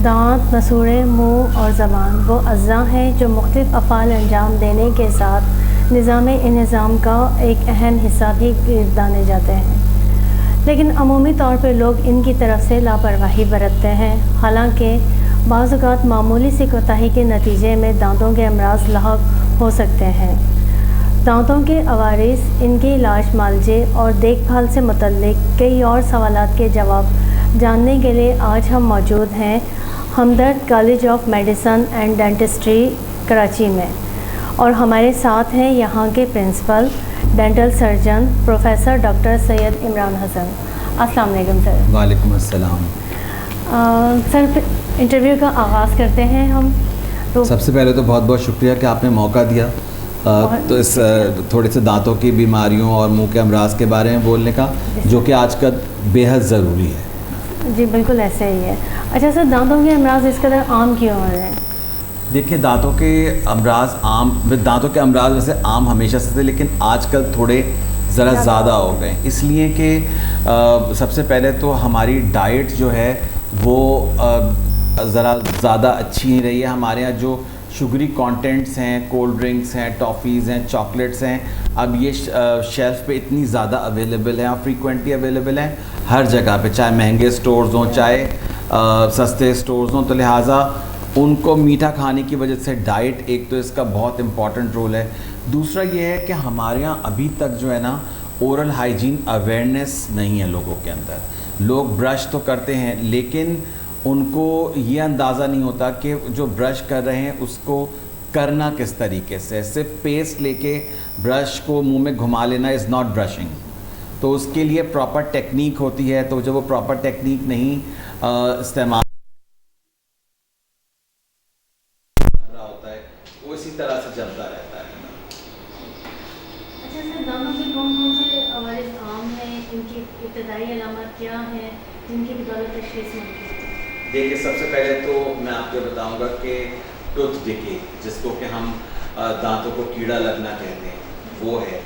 दांत, मसूड़े, मुंह और ज़बान वो अज़्ज़ा हैं जो मुख्तलिफ़ अफ़ाल अंजाम देने के साथ निज़ाम का एक अहम हिस्सा भी गिरदाने जाते हैं, लेकिन अमूमी तौर पर लोग इनकी तरफ से लापरवाही बरतते हैं। हालांकि बाज़ औक़ात मामूली सी कोताही के नतीजे में दांतों के अमराज लाहक हो सकते हैं। दांतों के अवारिस, इनके इलाज, मालजे और देखभाल से मुतल्लिक़ कई और सवालात के जवाब जानने के लिए आज हम मौजूद हैं Hamdard college of medicine and dentistry Karachi में, और हमारे साथ हैं यहाँ के principal dental surgeon professor doctor Syed Imran Hasan. अस्सलाम वालेकुम सर। वालेकुम अस्सलाम। सर, इंटरव्यू का आगाज़ करते हैं हम। तो सबसे पहले तो बहुत बहुत शुक्रिया कि आपने मौका दिया तो इस थोड़े से दांतों की बीमारियों और मुंह के अमराज के बारे में बोलने का, जो कि आजकल बेहद ज़रूरी है। जी बिल्कुल ऐसे ही है। अच्छा सर, दांतों के अमराज इस कदर आम क्यों हो रहे हैं? देखिए, दांतों के अमराज वैसे आम हमेशा से थे, लेकिन आजकल थोड़े ज़रा ज़्यादा हो गए, इसलिए कि सबसे पहले तो हमारी डाइट जो है वो ज़रा ज़्यादा अच्छी नहीं रही है। हमारे यहाँ जो शुगरी कंटेंट्स हैं, कोल्ड ड्रिंक्स हैं, टॉफ़ीज़ हैं, चॉकलेट्स हैं, अब ये शेल्फ़ पे इतनी ज़्यादा अवेलेबल हैं और फ्रीक्वेंटली अवेलेबल हैं हर जगह पे, चाहे महंगे स्टोर्स हों चाहे सस्ते स्टोर्स हों। तो लिहाजा उनको मीठा खाने की वजह से डाइट एक तो इसका बहुत इम्पॉर्टेंट रोल है। दूसरा ये है कि हमारे यहाँ अभी तक जो है ना ओरल हाइजीन अवेयरनेस नहीं है लोगों के अंदर। लोग ब्रश तो करते हैं, लेकिन उनको ये अंदाज़ा नहीं होता कि जो ब्रश कर रहे हैं उसको करना किस तरीके से। सिर्फ पेस्ट लेके ब्रश को मुंह में घुमा लेना इज़ नॉट ब्रशिंग। तो उसके लिए प्रॉपर टेक्निक होती है, तो जब वो प्रॉपर टेक्निक नहीं इस्तेमाल होता है वो इसी तरह से चलता रहता है। अच्छा सर, दांतों के कौन कौन से अवारिस आम हैं, इनकी इब्तदाई अलामत क्या है जिनकी बदौलत तशख़ीस मुमकिन है? देखिए, सबसे पहले तो मैं आपको बताऊंगा कि टूथ डिके, जिसको कि हम दांतों को कीड़ा लगना कहते हैं, वो है।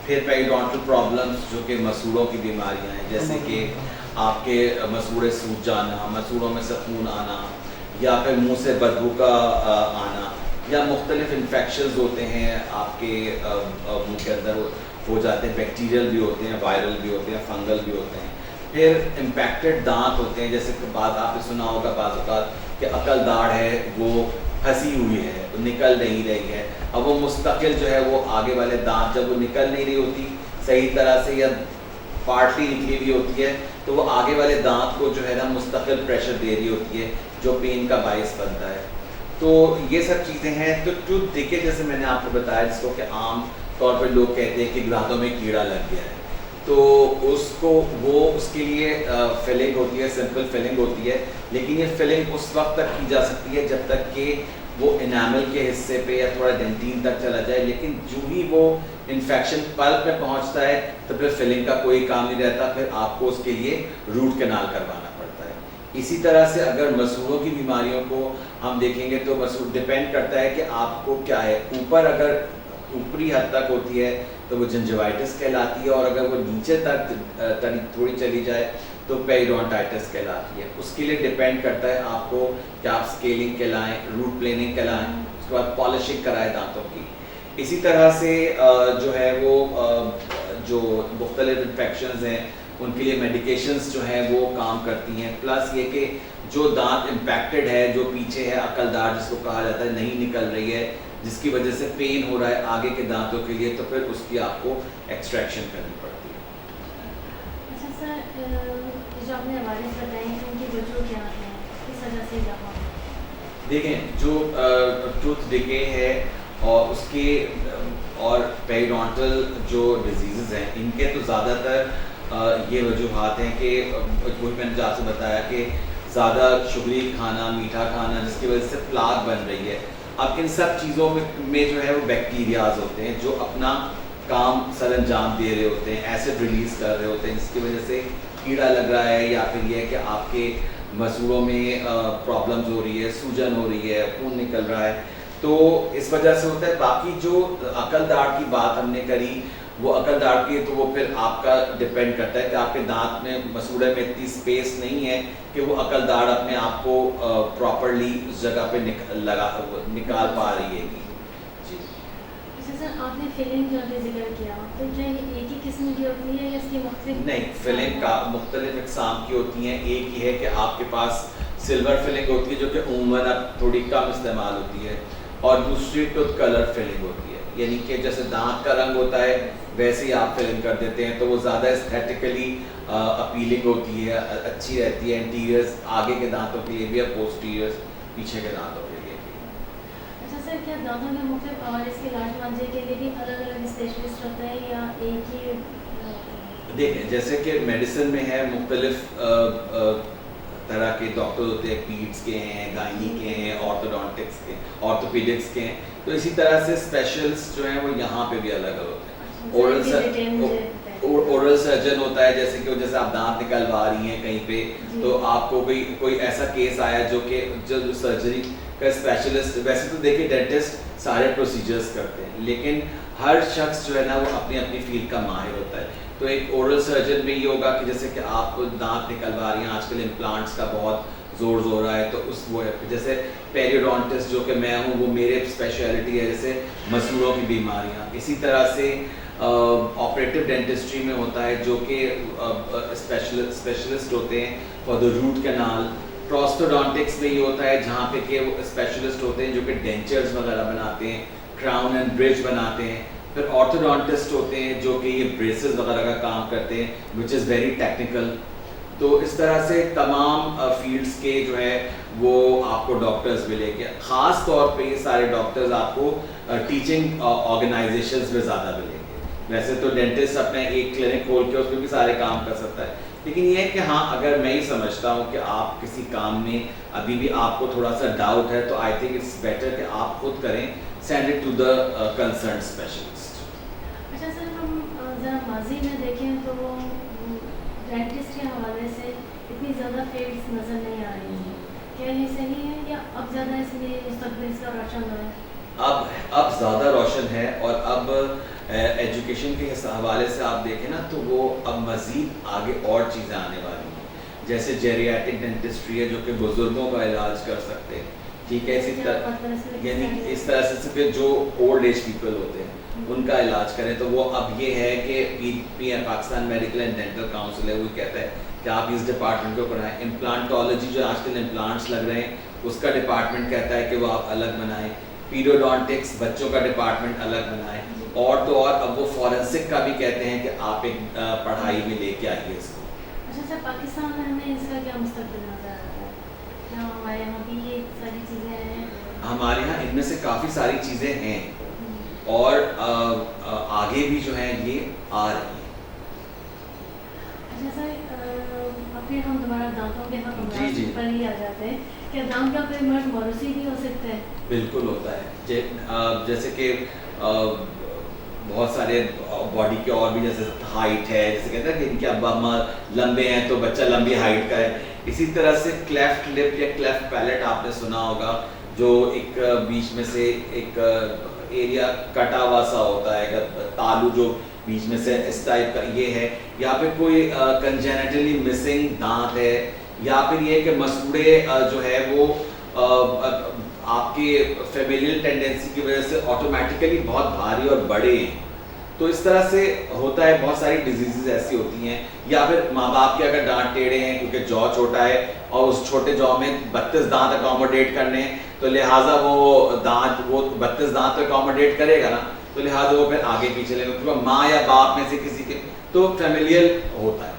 फिर पेरिडोंटल प्रॉब्लम्स, जो कि मसूड़ों की बीमारियां हैं, जैसे कि आपके मसूड़े सूज जाना, मसूड़ों में से खून आना, या फिर मुंह से बदबू का आना, या मुख्तलिफ इन्फेक्शंस होते हैं आपके मुंह के अंदर हो जाते हैं। बैक्टीरियल भी होते हैं, वायरल भी होते हैं, फंगल भी होते हैं। फिर इम्पैक्टेड दांत होते हैं, जैसे कि बात आपने सुना होगा बाज़ औक़ात कि अकल दाढ़ है वो फंसी हुई है, वो निकल नहीं रही है। अब वो मुस्तकिल जो है वो आगे वाले दांत, जब वो निकल नहीं रही होती सही तरह से या पार्टली निकली हुई होती है, तो वो आगे वाले दांत को जो है ना मुस्तकिल प्रेशर दे रही होती है, जो पेन का बाइस बनता है। तो ये सब चीज़ें हैं। तो टूथ डिके, जैसे मैंने आपको बताया, जिसको कि आम तौर पर लोग कहते हैं कि दांतों में कीड़ा लग गया है, तो उसके लिए फिलिंग होती है, सिंपल फिलिंग होती है। लेकिन ये फिलिंग उस वक्त तक की जा सकती है जब तक कि वो इनामल के हिस्से पे या थोड़ा डेंटिन तक चला जाए, लेकिन जो ही वो इन्फेक्शन पल्प में पहुंचता है तो फिर फिलिंग का कोई काम नहीं रहता, फिर आपको उसके लिए रूट कैनाल करवाना पड़ता है। इसी तरह से अगर मसूड़ों की बीमारियों को हम देखेंगे तो मसूड़ डिपेंड करता है कि आपको क्या है। ऊपर अगर ऊपरी हद तक होती है तो वो जिंजिवाइटिस कहलाती है, और अगर वो नीचे तक थोड़ी चली जाए तो पेरिडोंटाइटिस कहलाती है। उसके लिए डिपेंड करता है आपको कि आप स्केलिंग कहलाएं, रूट प्लेनिंग कहलाएं, उसके बाद पॉलिशिंग कराएं दांतों की। इसी तरह से जो है वो जो मुख्तलिफ इन्फेक्शंस हैं उनके लिए मेडिकेशंस जो हैं वो काम करती हैं। प्लस ये कि जो दांत इम्पैक्टेड है, जो पीछे है अकलदार जिसको कहा जाता है, नहीं निकल रही है, जिसकी वजह से पेन हो रहा है आगे के दांतों के लिए, तो फिर उसकी आपको एक्सट्रैक्शन करनी पड़ती है। अच्छा सर, जो आपने अवारिस बताई हैं उनकी वजह क्या है, किस वजह से क्या हुआ? देखें, जो टूथ डिके है और उसके और पेरिडोंटल जो डिजीज़ हैं, इनके तो ज़्यादातर ये वजूहात हैं कि वही मैंने आपसे बताया कि ज़्यादा शुगरी खाना, मीठा खाना, जिसकी वजह से प्लाक बन रही है। अब इन सब चीज़ों में जो है वो बैक्टीरियाज होते हैं जो अपना काम सर अंजाम दे रहे होते हैं, एसिड रिलीज़ कर रहे होते हैं, जिसकी वजह से कीड़ा लग रहा है, या फिर ये है कि आपके मसूड़ों में प्रॉब्लम्स हो रही है, सूजन हो रही है, खून निकल रहा है, तो इस वजह से होता है। बाकी जो अकल दाढ़ की बात हमने करी, वो अकल दाढ़ की है तो वो फिर आपका डिपेंड करता है कि आपके दांत में मसूड़े में इतनी स्पेस नहीं है कि वो अकल दाढ़ अपने आप को प्रॉपरली उस जगह पे निकाल पा रही है। जी अच्छा सर, आपने फिलिंग जो अभी जिक्र किया, तो क्या ये एक ही किस्म की होती है या इसकी मुख्तलिफ? नहीं, फिलिंग का मुख्तलिफ इकसाम की होती हैं। एक ही है कि आपके पास सिल्वर फिलिंग होती है जो कि उम्मन अब थोड़ी कम इस्तेमाल होती है, और दूसरी टूथ कलर फिलिंग होती है, यानी कि जैसे दांत का रंग होता है वैसे ही आप फिलिंग कर देते हैं, तो वो ज़्यादा एस्थेटिकली अपीलिंग होती है, अच्छी रहती है। इंटीरियर्स आगे के दांतों के लिए भी और पोस्टीरियर्स पीछे के दांतों के लिए भी। अच्छा सर, क्या दांतों के मुख्तलिफ और इसके इलाज मांझे के लिए भी अलग अलग स्पेशलिस्ट होते हैं या एक ही? देखें, जैसे कि मेडिसिन में है मुख्तलिफ तरह के डॉक्टर होते हैं, पीड्स के हैं, गायनी के हैं, ऑर्थोडोंटिक्स के, ऑर्थोपीडिक्स के हैं, तो इसी तरह से स्पेशलिस्ट जो हैं वो यहाँ पे भी अलग अलग होते हैं। ओरल सर्जन होता है, जैसे कि जैसे आप दांत निकलवा रही हैं कहीं पे, तो आपको कोई ऐसा केस आया जो सर्जरी का स्पेशलिस्ट, वैसे तो देखिए डेंटिस्ट सारे प्रोसीजर्स करते हैं, लेकिन हर शख्स जो है ना वो अपनी अपनी फील्ड का माहिर होता है। तो एक ओरल सर्जन में ये होगा कि जैसे कि आप दांत निकलवा रही हैं, आजकल इम्प्लांट्स का बहुत जोर रहा है, तो उस वो है, जैसे पेरियोडोंटिस्ट जो कि मैं हूँ, वो मेरे स्पेशलिटी है, जैसे मसूड़ों की बीमारियाँ। इसी तरह से ऑपरेटिव डेंटिस्ट्री में होता है जो कि स्पेशलिस्ट होते हैं फॉर द रूट कैनाल। प्रोस्टोडोंटिक्स में ये होता है जहाँ पे के स्पेशलिस्ट होते हैं जो कि डेंचर्स वगैरह बनाते हैं, क्राउन एंड ब्रिज बनाते हैं। फिर ऑर्थोडोंटिस्ट होते हैं जो कि ये ब्रेसेस वगैरह का काम करते हैं, विच इज़ वेरी टेक्निकल। तो इस तरह से तमाम फील्ड्स के जो है वो आपको डॉक्टर्स मिलेंगे। ख़ास तौर पे ये सारे डॉक्टर्स आपको टीचिंग ऑर्गेनाइजेशंस में ज़्यादा मिलेंगे। वैसे तो डेंटिस्ट अपने एक क्लिनिक खोल के उसमें भी सारे काम कर सकता है, लेकिन ये है कि हाँ, अगर मैं ही समझता हूँ कि आप किसी काम में अभी भी आपको थोड़ा सा डाउट है, तो आई थिंक इट्स बेटर कि आप खुद करें, send it to the concern specialist. अच्छा सर, हम ज़रा माजी में देखें तो डेंटिस्ट के हवाले से इतनी ज़्यादा फील्ड्स नज़र नहीं आ रही हैं, क्या ये सही है या अब ज़्यादा इसलिए मुस्तकबिल इसका रोशन है? अब ज़्यादा रोशन है, और अब एजुकेशन के हवाले से आप देखें ना तो वो अब मज़ीद आगे और चीज़ें आने वाली हैं, जैसे जेरियाट्रिक डेंटिस्ट्री है जो कि बुज़ुर्गों का इलाज कर सकते हैं, ठीक है। इसी तरह यानी इस तरह से सिर्फ जो ओल्ड एज पीपल होते हैं उनका इलाज करें, तो वो अब ये है कि Pakistan medical and dental council है, वो कहता है कि आप इस डिपार्टमेंट को कराएं। इम्प्लांटोलॉजी जो आजकल इम्प्लांट्स लग रहे हैं उसका डिपार्टमेंट कहता है कि वो आप अलग बनाएं। पीरियोडोंटिक्स बच्चों का डिपार्टमेंट अलग बनाएं, और तो और अब वो फॉरेंसिक का भी कहते हैं कि आप एक पढ़ाई में लेके आइए इसको। अच्छा सर, पाकिस्तान में हमें इसका क्या मुस्तकबिल नज़र आता है? क्या हमारे यहाँ भी ये सारी चीज़ें हैं? हमारे यहाँ इनमें से काफ़ी सारी चीज़ें हैं, और आगे भी जो हैं ये आ रही हैं। अच्छा सर, अब फिर हम दोबारा दांतों के जी पर ही आ जाते हैं। क्या दांत का कोई मर्ज मौरूसी भी हो सकता है? बिल्कुल होता है। जैसे कि बहुत सारे बॉडी के और भी, जैसे हाइट है, जैसे कहते हैं कि इनके अब्बा अम्मा लंबे हैं तो बच्चा लंबी हाइट का है। इसी तरह से क्लेफ्ट लिप या क्लेफ्ट पैलेट आपने सुना होगा, जो एक बीच में से एक एरिया कटा हुआ सा होता है, तालू जो बीच में से इस टाइप का ये है, या फिर कोई कंजेनिटली मिसिंग दांत है, या फिर ये कि मसूड़े जो है वो आपके फेमिलियल टेंडेंसी की वजह से ऑटोमेटिकली बहुत भारी और बड़े हैं, तो इस तरह से होता है। बहुत सारी डिजीजेज ऐसी होती हैं, या फिर माँ बाप के अगर दांत टेढ़े हैं क्योंकि जॉ छोटा है और उस छोटे जॉ में 32 दांत अकोमोडेट करने हैं, तो लिहाजा वो 32 दांत तो अकोमोडेट करेगा ना, तो लिहाजा वो फिर आगे पीछे लेगा, क्योंकि माँ या बाप में से किसी के तो फेमिलियल होता है।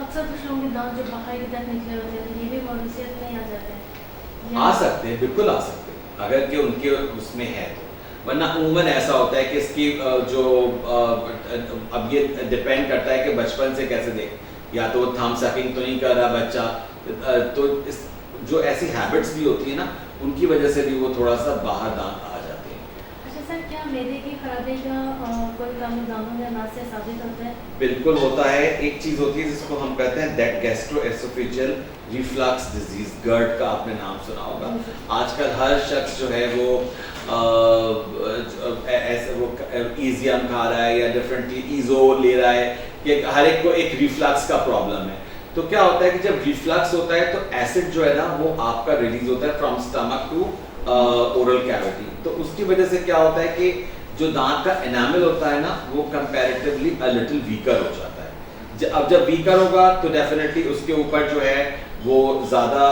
अक्सर कुछ लोगों के दांत जो बाहर की तरफ निकले होते हैं, ये भी मौरूसियत में आ जाते हैं? आ सकते हैं, बिल्कुल आ सकते हैं, अगर कि उनके उसमें है तो। वरना उम्मन ऐसा होता है कि इसकी जो अब ये डिपेंड करता है कि बचपन से कैसे देख, या तो थंब सकिंग तो नहीं कर रहा बच्चा, तो इस जो ऐसी हैबिट्स भी होती है ना, उनकी वजह से भी वो थोड़ा सा बाहर दांत आ जाते हैं। अच्छा सर क्या मैदे की खराबी का कोई काम दानों में अनाज से साबित होता है? बिल्कुल होता है। एक चीज़ होती है जिसको हम कहते हैं that gastro-oesophageal reflux disease, GERD का आपने नाम सुना होगा। आजकल हर शख्स जो है वो ऐसे वो ईजियम खा रहा है या डिफरेंटली ईजो ले रहा है कि हर एक को एक रिफ्लक्स का प्रॉब्लम है। तो क्या होता है कि जब रिफ्लक्स होता है तो एसिड जो है ना वो आपका रिलीज होता है from stomach to oral cavity. तो उसकी वजह से क्या होता है कि जो दांत का एनामल होता है ना वो कंपैरेटिवली अ लिटिल वीकर हो जाता है। अब जब वीकर होगा तो डेफिनेटली उसके ऊपर जो है वो ज़्यादा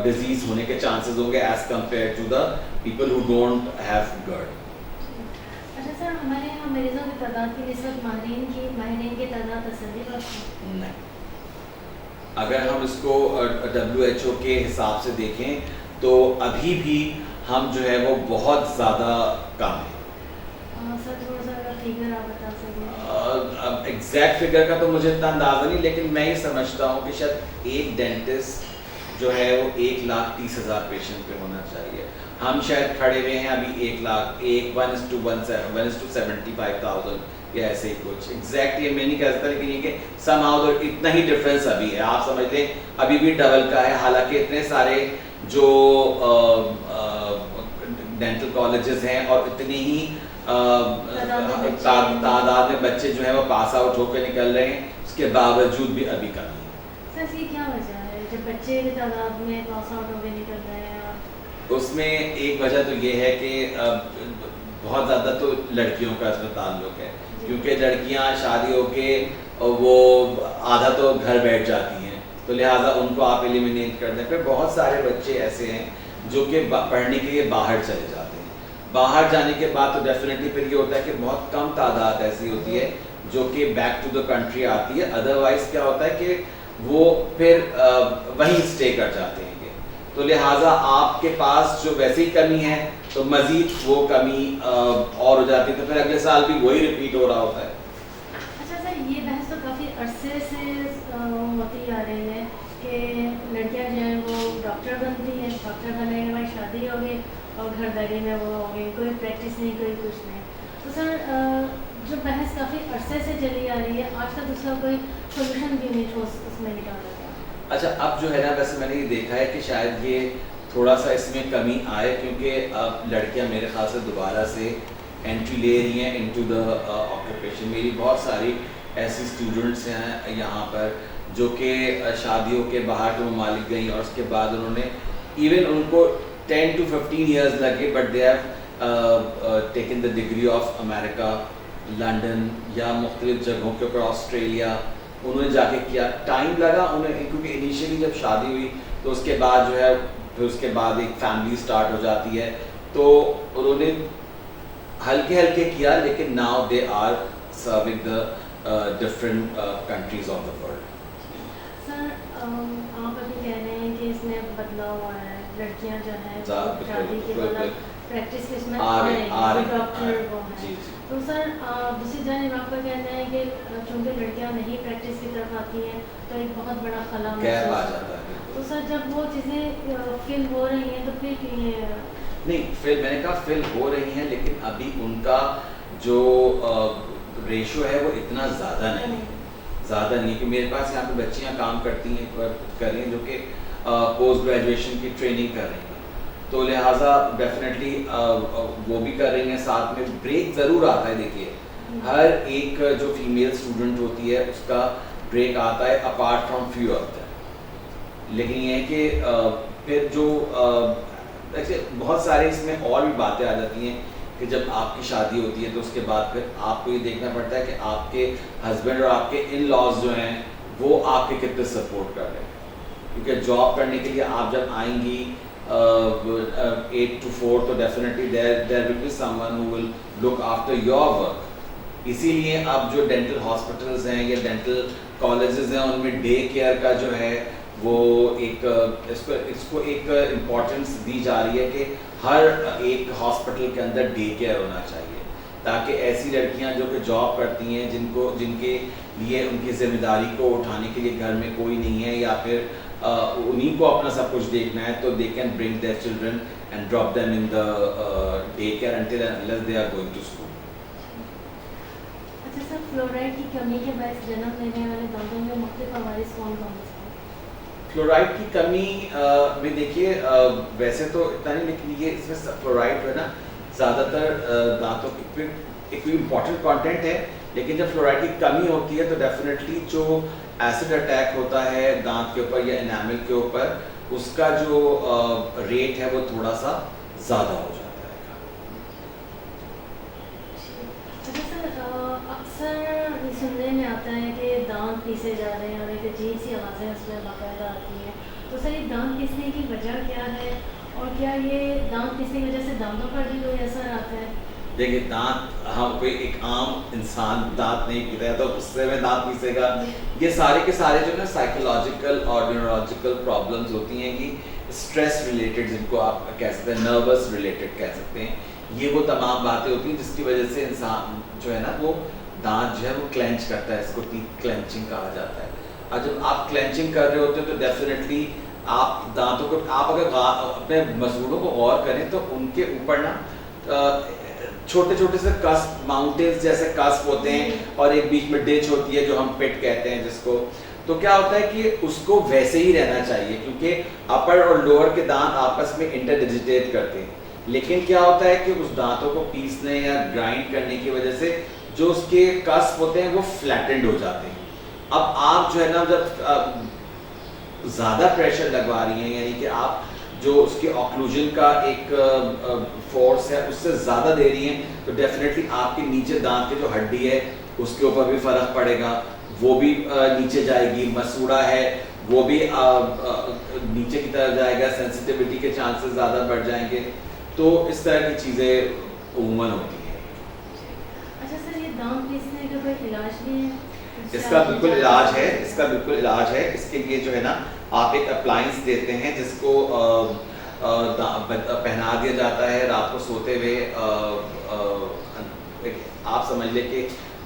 डिजीज होने के चांसेस होंगे as compare to the people who don't have GERD। अच्छा सर, हमारे यहाँ मरीजों की तादाद की निस्बत माहिरीन की तादाद तसल्ली बख्श है? नहीं, अगर हम इसको WHO के हिसाब से देखें तो अभी भी हम जो है वो बहुत ज़्यादा कम है। सर थोड़ा सा अगर फिगर आप बता सकें। अब एग्जैक्ट फिगर का तो मुझे इतना अंदाज़ा नहीं, लेकिन मैं ये समझता हूँ कि शायद एक डेंटिस्ट जो है वो 1,30,000 पेशेंट पे होना चाहिए। हम शायद खड़े हुए हैं अभी 1,75,000 या ऐसे ही कुछ। एग्जैक्ट ये मैं नहीं कह सकता, लेकिन ये कि समहाउ इतना ही डिफरेंस अभी है। आप समझ लें अभी भी डबल का है, हालांकि इतने सारे जो डेंटल कॉलेजेस हैं और इतनी ही तादाद में बच्चे जो है वो पास आउट होकर निकल रहे हैं, उसके बावजूद भी अभी कमी है। सर इसकी क्या वजह है जब बच्चे की तादाद में पास आउट होकर निकल रहे हैं? उसमें एक वजह तो ये है कि बहुत ज़्यादा तो लड़कियों का इसमें ताल्लुक है, क्योंकि लड़कियां शादी होके वो आधा तो घर बैठ जाती हैं, तो लिहाजा उनको आप एलिमिनेट कर दें। फिर बहुत सारे बच्चे ऐसे हैं जो कि पढ़ने के लिए बाहर चले जाते हैं। बाहर जाने के बाद तो डेफिनेटली फिर ये होता है कि बहुत कम तादाद ऐसी होती है जो कि बैक टू द कंट्री आती है। अदरवाइज क्या होता है कि वो फिर वहीं स्टे कर जाते हैं। तो लिहाजा आपके पास जो वैसे ही कमी है तो मज़ीद वो कमी और हो जाती है, तो फिर अगले साल भी वही रिपीट हो रहा होता है। अच्छा सर, ये बहस तो काफ़ी अरसे से होती आ रही है कि लड़कियां जो हैं वो डॉक्टर बनती हैं, डॉक्टर बनने के बाद शादी हो गई और घरदारी में वो हो गई, कोई प्रैक्टिस नहीं, कोई कुछ नहीं। तो सर जो बहस काफ़ी अरसे से चली आ रही है, आज तक उसका कोई सोल्यूशन भी नहीं ठोस उसमें निकाला गया। अच्छा, अब जो है ना वैसे मैंने ये देखा है कि शायद ये थोड़ा सा इसमें कमी आए, क्योंकि अब लड़कियां मेरे ख्याल से दोबारा से एंट्री ले रही हैं इनटू द ऑक्यूपेशन। मेरी बहुत सारी ऐसी स्टूडेंट्स हैं यहाँ पर जो कि शादियों के बाहर के ममालिक गई और उसके बाद उन्होंने इवन उनको 10 to 15 ईयर्स लगे, but they have taken the degree of America, London या मुख्तलिफ जगहों के ऊपर, ऑस्ट्रेलिया उन्होंने जाके किया। टाइम लगा उन्हें, क्योंकि इनिशियली जब शादी हुई तो उसके बाद जो है फिर उसके बाद एक फैमिली स्टार्ट हो जाती है, तो उन्होंने हल्के हल्के किया, लेकिन now they are serving the different countries of the world. Sir आप अभी कह रहे हैं कि इसमें बदलाव हुआ है, लड़कियां जो हैं शादी के बाद प्रैक्टिस इसमें आ रही हैं, डॉक्टर वो हैं। तो सर दूसरी जानिब आपका कहना है कि चूँकि लड़कियां नहीं प्रैक्टिस की तरफ आती हैं तो एक बहुत बड़ा खला गैप आ जाता है। तो सर जब वो चीज़ें फिल हो रही हैं तो फिर नहीं, फिल मैंने कहा फिल हो रही हैं, लेकिन अभी उनका जो रेशो है वो इतना ज़्यादा नहीं है कि मेरे पास यहाँ पे बच्चियाँ काम करती हैं, कर रही हैं जो कि पोस्ट ग्रेजुएशन की ट्रेनिंग कर रही हैं, तो लिहाजा डेफिनेटली वो भी कर रही हैं। साथ में ब्रेक ज़रूर आता है। देखिए हर एक जो फीमेल स्टूडेंट होती है उसका ब्रेक आता है apart from few of that, लेकिन ये है कि फिर जो ऐसे बहुत सारे इसमें और भी बातें आ जाती हैं कि जब आपकी शादी होती है तो उसके बाद फिर आपको ये देखना पड़ता है कि आपके हस्बैंड और आपके इन लॉज जो हैं वो आपके कितने सपोर्ट कर रहे हैं, क्योंकि जॉब करने के लिए आप जब आएंगी 8 to 4 तो definitely there will be someone who will look after your work. इसीलिए अब जो डेंटल हॉस्पिटल्स हैं या डेंटल कॉलेजेस हैं उनमें डे केयर का जो है वो एक इसको एक इम्पोर्टेंस दी जा रही है कि हर एक हॉस्पिटल के अंदर डे केयर होना चाहिए, ताकि ऐसी लड़कियां जो कि जॉब करती हैं जिनके लिए उनकी ज़िम्मेदारी को उठाने के लिए घर में कोई नहीं है, या फिर उन्हीं को अपना सब कुछ देखना है, तो they can bring their children and drop them in the day care until unless they are going to school. अच्छा सर, फ्लोराइड की कमी के बाद जन्म लेने वाले दांतों में मुख्तलिफ हमारे कौन कौन से हैं? फ्लोराइड की कमी में देखिए वैसे तो इतना नहीं, लेकिन ये इसमें फ्लोराइड जो है ना ज़्यादातर दांतों की एक इम्पॉर्टेंट कंटेंट है, लेकिन जब फ्लोराइड की कमी होती है तो डेफिनेटली जो एसिड अटैक होता है दांत के ऊपर या एनामल के ऊपर, उसका जो रेट है वो थोड़ा सा ज़्यादा हो जाता है। अच्छा सर, अक्सर ये सुनने में आता है कि दांत पीसे जा रहे हैं और एक अजीब सी आवाज़ें उसमें बाकायदा आती हैं, तो सर ये दांत पीसने की वजह क्या है और क्या ये दांत पीसने की वजह से दांतों पर भी कोई असर आता है? देखिए दांत, हम कोई एक आम इंसान दांत नहीं पीता है तो उससे में दांत पीसेगा, ये सारे के सारे जो ना साइकोलॉजिकल और न्यूरोलॉजिकल प्रॉब्लम्स होती हैं कि स्ट्रेस रिलेटेड, जिनको आप कह सकते हैं नर्वस रिलेटेड कह सकते हैं, ये वो तमाम बातें होती हैं जिसकी वजह से इंसान जो है ना वो दांत जो है वो क्लेंच करता है, इसको टीथ क्लेंचिंग कहा जाता है। और जब आप क्लेंचिंग कर रहे होते हो तो डेफिनेटली आप दांतों को, आप अगर अपने मसूड़ों को गौर करें तो उनके ऊपर ना छोटे छोटे से कस्प, माउंटेन्स जैसे कस्प होते हैं और एक बीच में डिच होती है जो हम पिट कहते हैं जिसको, तो क्या होता है कि उसको वैसे ही रहना चाहिए क्योंकि अपर और लोअर के दांत आपस में इंटरडिजिटेट करते हैं, लेकिन क्या होता है कि उस दांतों को पीसने या ग्राइंड करने की वजह से जो उसके कस्प होते हैं वो फ्लैटेंड हो जाते हैं। अब आप जो है ना जब ज़्यादा प्रेशर लगवा रही हैं, यानी कि आप जो उसके ऑक्लूजन का एक फोर्स है उससे ज़्यादा दे रही हैं, तो डेफिनेटली आपके नीचे दांत की जो हड्डी है उसके ऊपर भी फ़र्क पड़ेगा, वो भी नीचे जाएगी, मसूड़ा है वो भी नीचे की तरफ जाएगा, सेंसिटिविटी के चांसेस ज़्यादा बढ़ जाएंगे, तो इस तरह की चीज़ें उमूमन होती हैं। अच्छा सर, ये दांत पीसने का कोई इलाज भी है? इसका बिल्कुल इलाज है, इसका बिल्कुल इलाज है। इसके लिए जो है ना आप एक अप्लायंस देते हैं जिसको पहना दिया जाता है रात को सोते हुए, आप समझ लें कि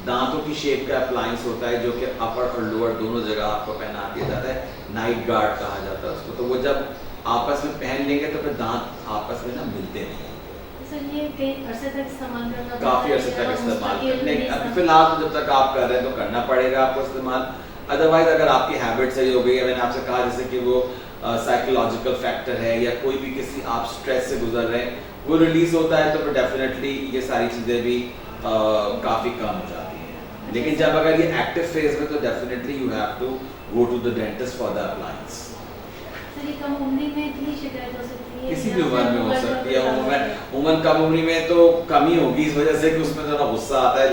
दांतों की शेप का अप्लायंस होता है जो कि अपर और लोअर दोनों जगह आपको पहना दिया जाता है, नाइट गार्ड कहा जाता है उसको, तो वो जब आपस में पहन लेंगे तो फिर दांत आपस में ना मिलते नहीं। सर ये कई अरसे तक इस्तेमाल करना, काफ़ी अरसे तक इस्तेमाल करने, अभी फिलहाल तो जब तक आप कर रहे हैं तो करना पड़ेगा आपको इस्तेमाल, अदरवाइज अगर आपकी हैबिट सही हो गई है, मैंने आपसे कहा जैसे कि वो साइकोलॉजिकल फैक्टर है या कोई भी किसी आप स्ट्रेस से गुजर रहे हैं वो रिलीज होता है तो फिर डेफिनेटली ये सारी चीज़ें भी काफ़ी कम हो जाती हैं, लेकिन जब अगर ये एक्टिव फेज में तो definitely you have to go to the dentist for the appliance. Sir ये कम उम्र में भी शिकायत हो सकती है? किसी भी उम्र में हो सकती है, उम्र कम उम्र में तो कम ही होगी इस वजह से कि उसमें थोड़ा गुस्सा आता है,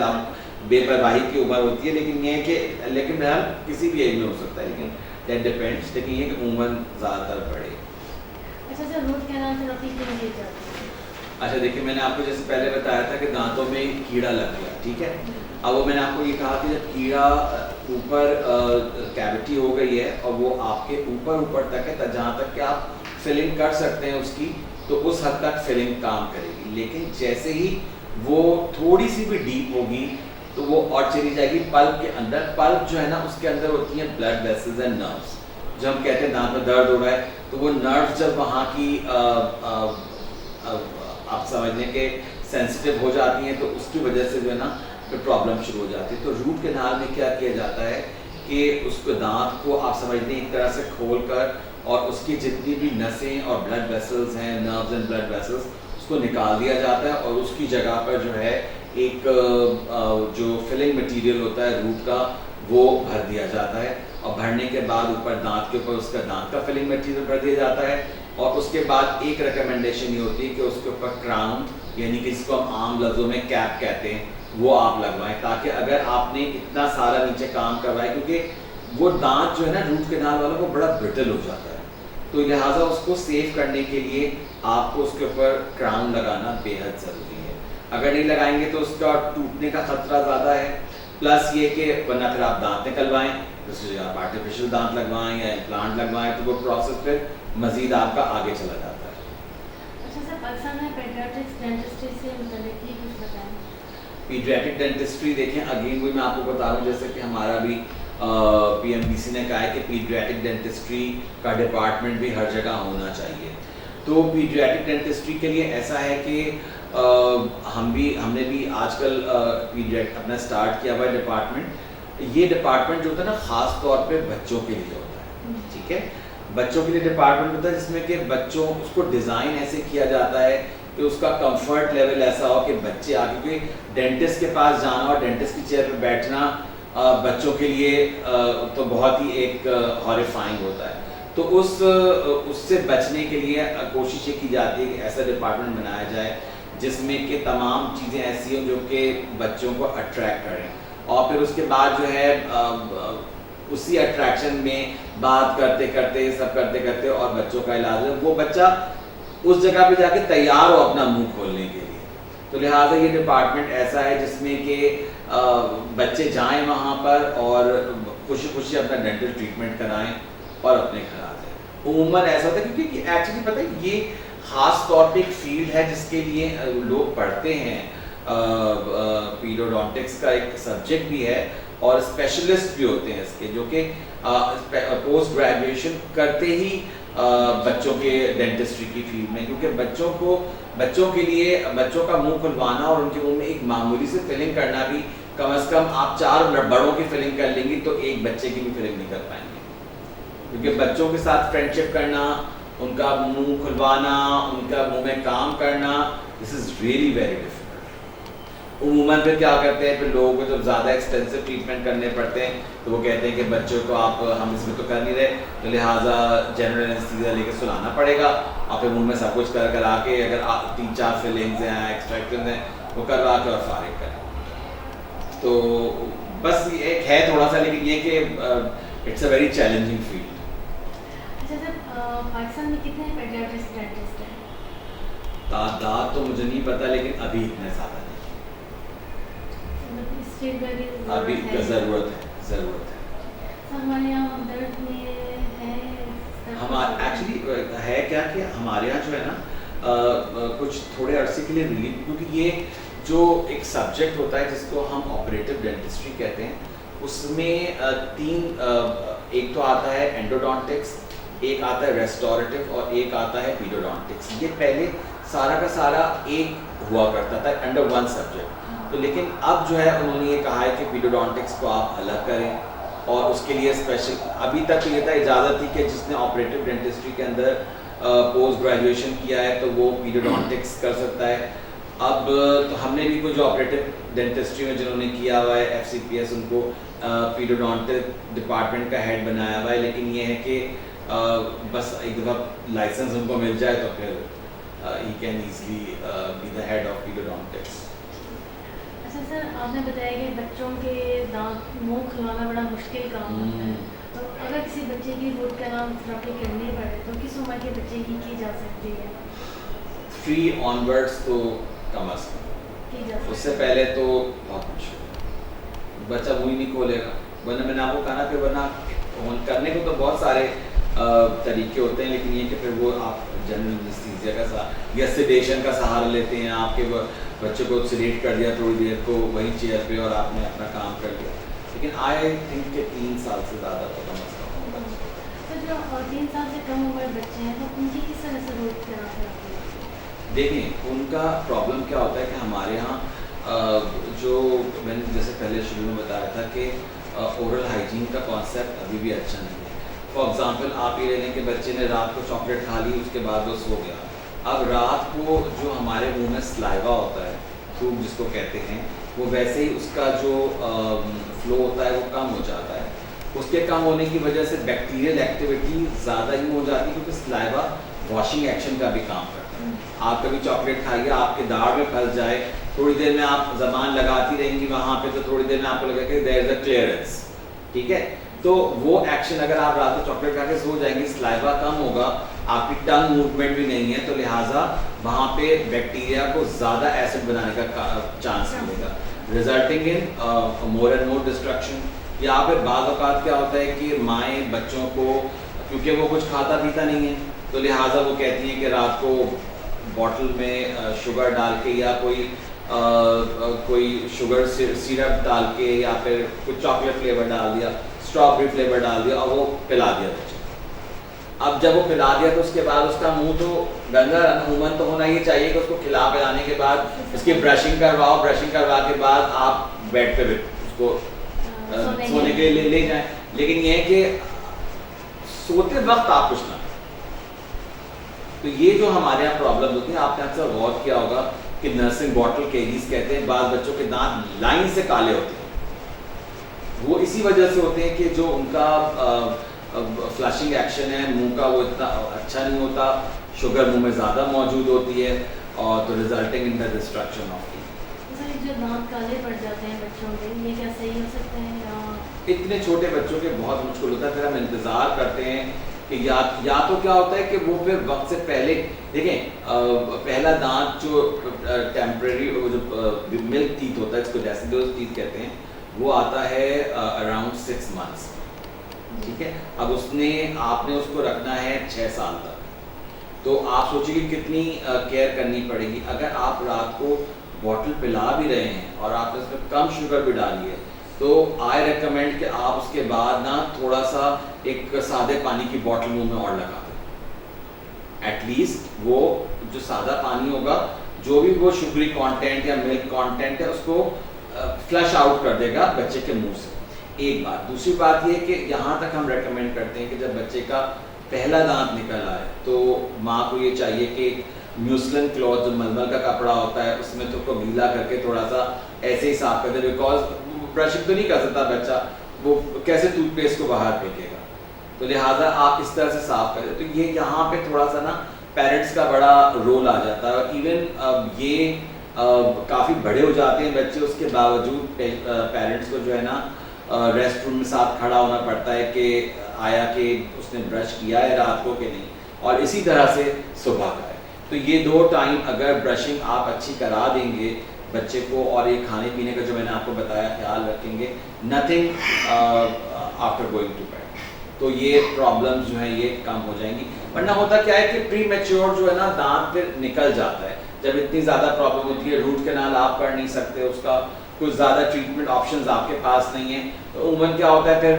बेपरवाही की उम्र होती है, लेकिन ये कि लेकिन बहरहाल किसी भी एज में हो सकता है, लेकिन दैट डिपेंड्स, लेकिन ये कि उम्र ज़्यादातर बढ़े। अच्छा सर, रूट कैनाल थेरेपी क्यों दी जाती है? अच्छा देखिए, मैंने आपको जैसे पहले बताया था कि दांतों में कीड़ा लग गया, ठीक है, अब वो मैंने आपको ये कहा कि जब कीड़ा ऊपर कैविटी हो गई है और वो आपके ऊपर तक है, जहाँ तक कि आप फिलिंग कर सकते हैं उसकी, तो उस हद तक फिलिंग काम करेगी, लेकिन जैसे ही वो थोड़ी सी भी डीप होगी तो वो और चली जाएगी पल्प के अंदर। पल्प जो है ना उसके अंदर होती हैं ब्लड वेसल्स एंड नर्व्स, जब हम कहते हैं दांत में दर्द हो रहा है तो वो नर्व्स जब वहाँ की आप समझने के सेंसिटिव हो जाती हैं तो उसकी वजह से जो है ना फिर प्रॉब्लम शुरू हो जाती है। तो रूट कैनाल में क्या किया जाता है कि उसको दांत को आप समझते हैं एक तरह से खोल कर और उसकी जितनी भी नसें और ब्लड वेसल्स हैं, नर्व्स एंड ब्लड वेसल्स, उसको निकाल दिया जाता है और उसकी जगह पर जो है एक जो फिलिंग मटेरियल होता है रूट का वो भर दिया जाता है, और भरने के बाद ऊपर दांत के ऊपर उसका दांत का फिलिंग मटेरियल भर दिया जाता है, और उसके बाद एक रिकमेंडेशन ये होती है कि उसके ऊपर क्राउन, यानी कि जिसको हम आम लफ्ज़ों में कैप कहते हैं, वो आप लगवाएं, ताकि अगर आपने इतना सारा नीचे काम करवाए, क्योंकि वो दांत जो है ना रूट कैनाल वालों को बड़ा ब्रिटल हो जाता है, तो लिहाजा उसको सेव करने के लिए आपको उसके ऊपर क्राउन लगाना बेहद ज़रूरी है। अगर नहीं लगाएंगे तो उसका टूटने का खतरा ज़्यादा है, प्लस ये कि वरना फिर आप दांत निकलवाएं, दूसरी जगह आप आर्टिफिशियल दांत लगवाएं या इम्प्लांट लगवाएं, तो वो प्रोसेस फिर मज़ीद आपका आगे चला जाता है। अच्छा सर, पाकिस्तान में पेडियाट्रिक्स डेंटिस्ट्री से मुताल्लिक कुछ बताएं। पीडियाट्रिक डेंटिस्ट्री देखें, अगेन वही मैं आपको बता रहा हूँ, जैसे कि हमारा भी पीएमडीसी ने कहा है कि पीडियाट्रिक डेंटिस्ट्री का डिपार्टमेंट भी हर जगह होना चाहिए। तो पीडियाट्रिक डेंटिस्ट्री के लिए ऐसा है कि हमने भी आजकल अपना स्टार्ट किया हुआ है डिपार्टमेंट। ये डिपार्टमेंट जो होता है ना, ख़ास तौर पे बच्चों के लिए होता है, ठीक है। बच्चों के लिए डिपार्टमेंट होता है जिसमें कि बच्चों उसको डिज़ाइन ऐसे किया जाता है कि उसका कंफर्ट लेवल ऐसा हो कि बच्चे आगे, क्योंकि डेंटिस्ट के पास जाना और डेंटिस्ट की चेयर पर बैठना बच्चों के लिए तो बहुत ही एक हॉरिफाइंग होता है। तो उससे बचने के लिए कोशिश ये की जाती है कि ऐसा डिपार्टमेंट बनाया जाए जिसमें कि तमाम चीज़ें ऐसी हों जो कि बच्चों को अट्रैक्ट करें, और फिर उसके बाद जो है उसी अट्रैक्शन में बात करते करते सब करते करते और बच्चों का इलाज है, वो बच्चा उस जगह पे जाके तैयार हो अपना मुंह खोलने के लिए। तो लिहाजा ये डिपार्टमेंट ऐसा है जिसमें कि बच्चे जाएं वहाँ पर और खुशी खुशी अपना डेंटल ट्रीटमेंट कराएं और अपने घर आ जाएं। उमूमन ऐसा होता है क्योंकि एक्चुअली पता है ये ख़ास तौर पे एक फील्ड है जिसके लिए लोग पढ़ते हैं। पीरियोडोंटिक्स का एक सब्जेक्ट भी है और स्पेशलिस्ट भी होते हैं इसके, जो कि पोस्ट ग्रेजुएशन करते ही बच्चों के डेंटिस्ट्री की फील्ड में, क्योंकि बच्चों के लिए बच्चों का मुंह खुलवाना और उनके मुंह में एक मामूली से फिलिंग करना भी, कम से कम आप 4 बड़ों की फिलिंग कर लेंगी तो एक बच्चे की भी फिलिंग नहीं कर पाएंगे, क्योंकि बच्चों के साथ फ्रेंडशिप करना, उनका मुंह खुलवाना, उनका मुंह में काम करना, this is really very difficult. उमूमन फिर क्या करते हैं, फिर लोगों को जब ज़्यादा एक्सटेंसिव ट्रीटमेंट करने पड़ते हैं तो वो कहते हैं कि बच्चों को हम इसमें तो कर नहीं रहे, तो लिहाजा जनरल एनेस्थीसिया लेके सुलाना पड़ेगा, और फिर मुंह में सब कुछ कर के अगर 3-4 फिलिंग्स हैं, एक्सट्रैक्शंस हैं, वो करवा के और फारिग करें। तो बस एक है थोड़ा सा, लेकिन ये कि it's a very challenging field. अच्छा सर, पाकिस्तान में कितने पेडियाट्रिस्ट डेंटिस्ट हैं? तादाद तो मुझे नहीं पता, लेकिन अभी इतने ज़्यादा नहीं, अभी ज़रूरत है। हमारे यहाँ दर्द में है हमारे एक्चुअली है क्या कि हमारे यहाँ जो है ना कुछ थोड़े अरसे के लिए रिलीफ, क्योंकि ये जो एक सब्जेक्ट होता है जिसको हम ऑपरेटिव डेंटिस्ट्री कहते हैं, उसमें 3 एक तो आता है एंडोडोंटिक्स, एक आता है रेस्टोरेटिव और एक आता है पीरियोडोंटिक्स। ये पहले सारा का सारा एक हुआ करता था अंडर वन सब्जेक्ट, तो लेकिन अब जो है उन्होंने ये कहा है कि पीरियोडोंटिक्स को आप अलग करें और उसके लिए स्पेशल, अभी तक तो ये था इजाज़त थी कि जिसने ऑपरेटिव डेंटिस्ट्री के अंदर पोस्ट ग्रेजुएशन किया है तो वो पीरियोडोंटिक्स कर सकता है। अब तो हमने भी कुछ ऑपरेटिव डेंटिस्ट्री में जिन्होंने किया हुआ है FCPS, उनको पीरियोडोंटिक डिपार्टमेंट का हेड बनाया हुआ है, लेकिन ये है कि बस एक दफ़ा लाइसेंस उनको मिल जाए तो फिर he can easily be the head of periodontics. अच्छा सर, आपने बताया कि बच्चों के दांत मुंह खुलवाना बड़ा मुश्किल काम होता है, तो अगर किसी बच्चे की रूट कैनाल थेरेपी करनी पड़े तो किस उम्र के बच्चे की जा सकती है? 3 ऑनवर्ड्स तो कम अज़ कम, उससे पहले तो बहुत मुश्किल, बच्चा मुँह ही नहीं खोलेगा। वरना मैंने आपको कहा ना कि वरना करने को तो बहुत सारे तरीके होते हैं, लेकिन ये कि फिर वो आप जनरल एनेस्थीसिया का या सेडेशन का सहारा लेते हैं, आपके बच्चे को सेडेट कर दिया थोड़ी देर को वही चेयर पे और आपने अपना काम कर लिया, लेकिन आई थिंक कि 3 साल से ज़्यादा तो कम अज़ कम होगा। तो जो 3 साल से कम उम्र बच्चे हैं तो उनकी किस तरह से रूट कैनाल थेरेपी होती है? देखिए उनका प्रॉब्लम क्या होता है कि हमारे यहाँ जो मैंने जैसे पहले शुरू में बताया था कि ओरल हाइजीन का कॉन्सेप्ट अभी भी अच्छा नहीं है। फॉर एग्ज़ाम्पल आप ये ले लें कि बच्चे ने रात को चॉकलेट खा ली, उसके बाद वो सो गया, अब रात को जो हमारे मुंह में सलाइवा होता है, थूक जिसको कहते हैं, वो वैसे ही उसका जो फ्लो होता है वो कम हो जाता है। उसके कम होने की वजह से बैक्टीरियल एक्टिविटी ज़्यादा ही हो जाती है, क्योंकि सलाइवा वॉशिंग एक्शन का भी काम करता है। आप कभी चॉकलेट खाइए, आपके दाढ़ में फंस जाए, थोड़ी देर में आप ज़बान लगाती रहेंगी वहाँ पे, तो थोड़ी देर में आपको लगेगा कि देयर इज़ अ क्लियरेंस, ठीक है। तो वो एक्शन अगर आप रात को चॉकलेट खा के सो जाएंगे, सलाइवा कम होगा, आपकी टंग मूवमेंट भी नहीं है, तो लिहाजा वहाँ पे बैक्टीरिया को ज़्यादा एसिड बनाने का चांस मिलेगा, resulting in more and more destruction. या फिर बाज़ औक़ात क्या होता है कि माएँ बच्चों को, क्योंकि वो कुछ खाता पीता नहीं है, तो लिहाजा वो कहती हैं कि रात को बॉटल में शुगर डाल के या कोई कोई शुगर सिरप डाल के या फिर कुछ चॉकलेट फ्लेवर डाल दिया, स्ट्रॉबेरी फ्लेवर डाल दिया और वो पिला दिया बच्चे। अब जब वो पिला दिया तो उसके बाद उसका मुंह तो गंदा अमूमन तो होना ही चाहिए कि उसको खिला पिलाने के बाद उसकी ब्रशिंग करवाओ, ब्रशिंग करवा के बाद आप बेड पे उसको सोने के लिए ले जाएं। लेकिन ये है कि सोते वक्त आप कुछ ना, तो ये जो हमारे यहाँ प्रॉब्लम होती है, आपने अक्सर गौर किया होगा कि नर्सिंग बॉटल केरीज कहते हैं, बाद बच्चों के दांत लाइन से काले होते हैं। वो इसी वजह से होते हैं कि जो उनका फ्लशिंग एक्शन है मुंह का वो इतना अच्छा नहीं होता, शुगर मुंह में ज़्यादा मौजूद होती है और तो resulting in the destruction of teeth. जो दांत काले पड़ जाते हैं बच्चों के, ये क्या सही हो सकते हैं या इतने छोटे बच्चों के बहुत मुश्किल होता है। फिर हम इंतज़ार करते हैं कि या तो क्या होता है कि वो फिर वक्त से पहले देखें, पहला दांत जो टेम्परेरी जो मिल्क टीथ होता है, इसको डेसिडुअल टीथ कहते हैं, वो आता है अराउंड 6 मंथ्स, ठीक है। अब आपने उसको रखना है 6 साल तक, तो आप सोचिए कि कितनी केयर करनी पड़ेगी। अगर आप रात को बॉटल पिला भी रहे हैं और आपने उसमें कम शुगर भी डाली है, तो आई रेकमेंड कि आप उसके बाद ना थोड़ा सा एक सादे पानी की बॉटल मुंह में और लगा दें। एटलीस्ट वो जो सादा पानी होगा, जो भी वो शुगरी कंटेंट या मिल्क कंटेंट है, उसको फ्लश आउट कर देगा बच्चे के मुंह से। एक बात। दूसरी बात ये कि यहाँ तक हम रेकमेंड करते हैं कि जब बच्चे का पहला दांत निकल आए तो माँ को ये चाहिए कि म्यूसलिन क्लॉथ जो मलमल का कपड़ा होता है उसमें तो उसको गीला करके थोड़ा सा ऐसे ही साफ कर दे, बिकॉज ब्रशिंग तो नहीं कर सकता बच्चा, वो कैसे टूथपेस्ट को बाहर फेंकेगा, तो लिहाजा आप इस तरह से साफ करें। तो ये यहाँ पे थोड़ा सा ना पेरेंट्स का बड़ा रोल आ जाता है। इवन ये काफ़ी बड़े हो जाते हैं बच्चे, उसके बावजूद पेरेंट्स को जो है ना रेस्ट रूम में साथ खड़ा होना पड़ता है कि आया कि उसने ब्रश किया है रात को कि नहीं, और इसी तरह से सुबह का है। तो ये 2 टाइम अगर ब्रशिंग आप अच्छी करा देंगे बच्चे को, और ये खाने पीने का जो मैंने आपको बताया ख्याल रखेंगे, nothing after going to bed, तो ये प्रॉब्लम्स जो हैं ये कम हो जाएंगी। वरना होता क्या है कि प्री मैच्योर जो है ना दांत फिर निकल जाता है, जब इतनी ज़्यादा प्रॉब्लम होती है, रूट कैनाल आप कर नहीं सकते, उसका कुछ ज़्यादा ट्रीटमेंट ऑप्शंस आपके पास नहीं है, तो उमूमन क्या होता है फिर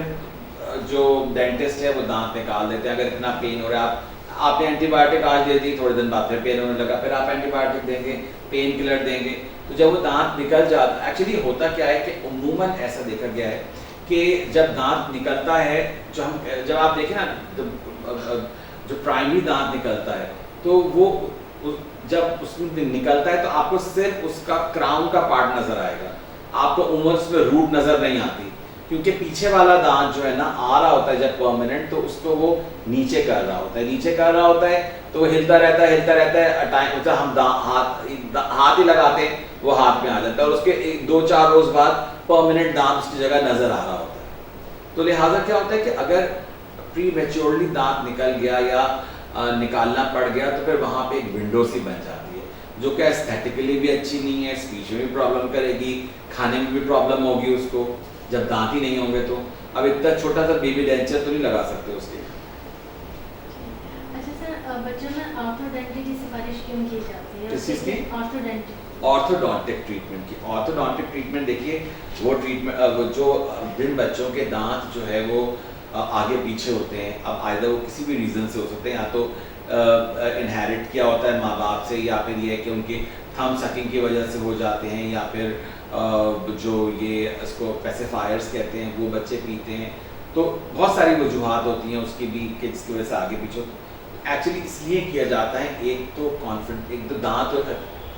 जो डेंटिस्ट है वो दांत निकाल देते हैं। अगर इतना पेन हो रहा है, आपने एंटीबायोटिक आज दे दी, थोड़े दिन बाद फिर पेन होने लगा, फिर आप एंटीबायोटिक देंगे, पेन किलर देंगे, तो जब वो दांत निकल जाता है, एक्चुअली होता क्या है कि उमूमन ऐसा देखा गया है कि जब दांत निकलता है, जब आप देखें ना जो प्राइमरी दांत निकलता है, तो वो जब उसमें निकलता है तो आपको सिर्फ उसका क्राउन का पार्ट नजर आएगा, आपको उम्र में रूट नजर नहीं आती, क्योंकि पीछे वाला दांत जो है ना आ रहा होता है जब परमानेंट, तो उसको वो नीचे कर रहा होता है, तो वो हिलता रहता है टाइम, हम हाथ ही लगाते हैं, वो हाथ में आ जाता है, और उसके 2-4 रोज बाद परमानेंट दांत उसकी जगह नजर आ रहा होता है। तो लिहाजा क्या होता है कि अगर प्री मैच्योरली दांत निकल गया या निकालना पड़ गया, तो फिर वहाँ पे एक विंडो सी बन जाती है, जो कि एस्थेटिकली भी अच्छी नहीं है, स्पीच में भी प्रॉब्लम करेगी, खाने में भी प्रॉब्लम होगी उसको, जब दांत ही नहीं होंगे तो। अब इतना छोटा सा बेबी डेंचर तो नहीं लगा सकते उसके। अच्छा सर, बच्चों में ऑर्थोडेंटिक की सिफारिश क्यों की जाती है? किस चीज़ की? ऑर्थोडेंटिक ट्रीटमेंट की। ऑर्थोडोंटिक ट्रीटमेंट देखिए, वो ट्रीटमेंट वो जो जिन बच्चों के दांत जो है वो आगे पीछे होते हैं, अब आइदर वो किसी भी रीज़न से हो सकते हैं, या तो इनहेरिट किया होता है माँ बाप से, या फिर ये है कि उनके थंब सकिंग की वजह से हो जाते हैं, या फिर जो ये इसको पेसिफायर्स कहते हैं वो बच्चे पीते हैं, तो बहुत सारी वजूहात होती हैं उसकी भी कि जिसकी वजह से आगे पीछे एक्चुअली इसलिए किया जाता है, एक तो दांत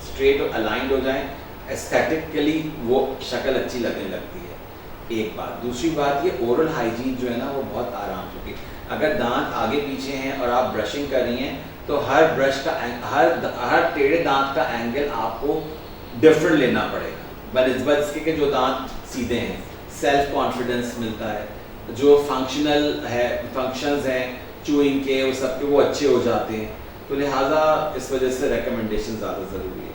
स्ट्रेट और अलाइंड हो जाएं, एस्थेटिकली वो शक्ल अच्छी लगने लगती है, एक बात। दूसरी बात, ये ओरल हाइजीन जो है ना वो बहुत आराम से होगी। अगर दांत आगे पीछे हैं और आप ब्रशिंग कर रही हैं, तो हर ब्रश का हर टेढ़े दांत का एंगल आपको डिफरेंट लेना पड़ेगा बनिस्बत इसके कि जो दांत सीधे हैं। सेल्फ कॉन्फिडेंस मिलता है, जो फंक्शंस हैं चूइंग के वो सबके वो अच्छे हो जाते हैं, तो लिहाजा इस वजह से रिकमेंडेशन ज़्यादा ज़रूरी है।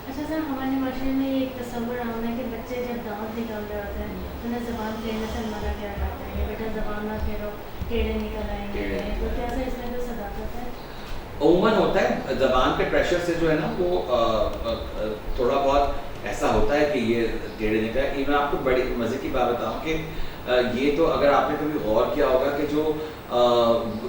अच्छा सर, हमारे माशरे में ये एक तस्वुर आना है कि बच्चे जब दांत निकाल रहे होते हैं तो उन्हें ज़बान फेरने से मना किया जाता है, बेटा ज़बान ना फेरो, टेढ़े निकल आएंगे, तो क्या सर इसमें कोई सदाकत है? उमूमन होता है ज़बान पे प्रेशर से जो है ना वो थोड़ा बहुत ऐसा होता है कि ये टेढ़े निकले। ये मैं आपको बड़ी मज़े की बात बताऊं कि ये तो अगर आपने कभी गौर किया होगा कि जो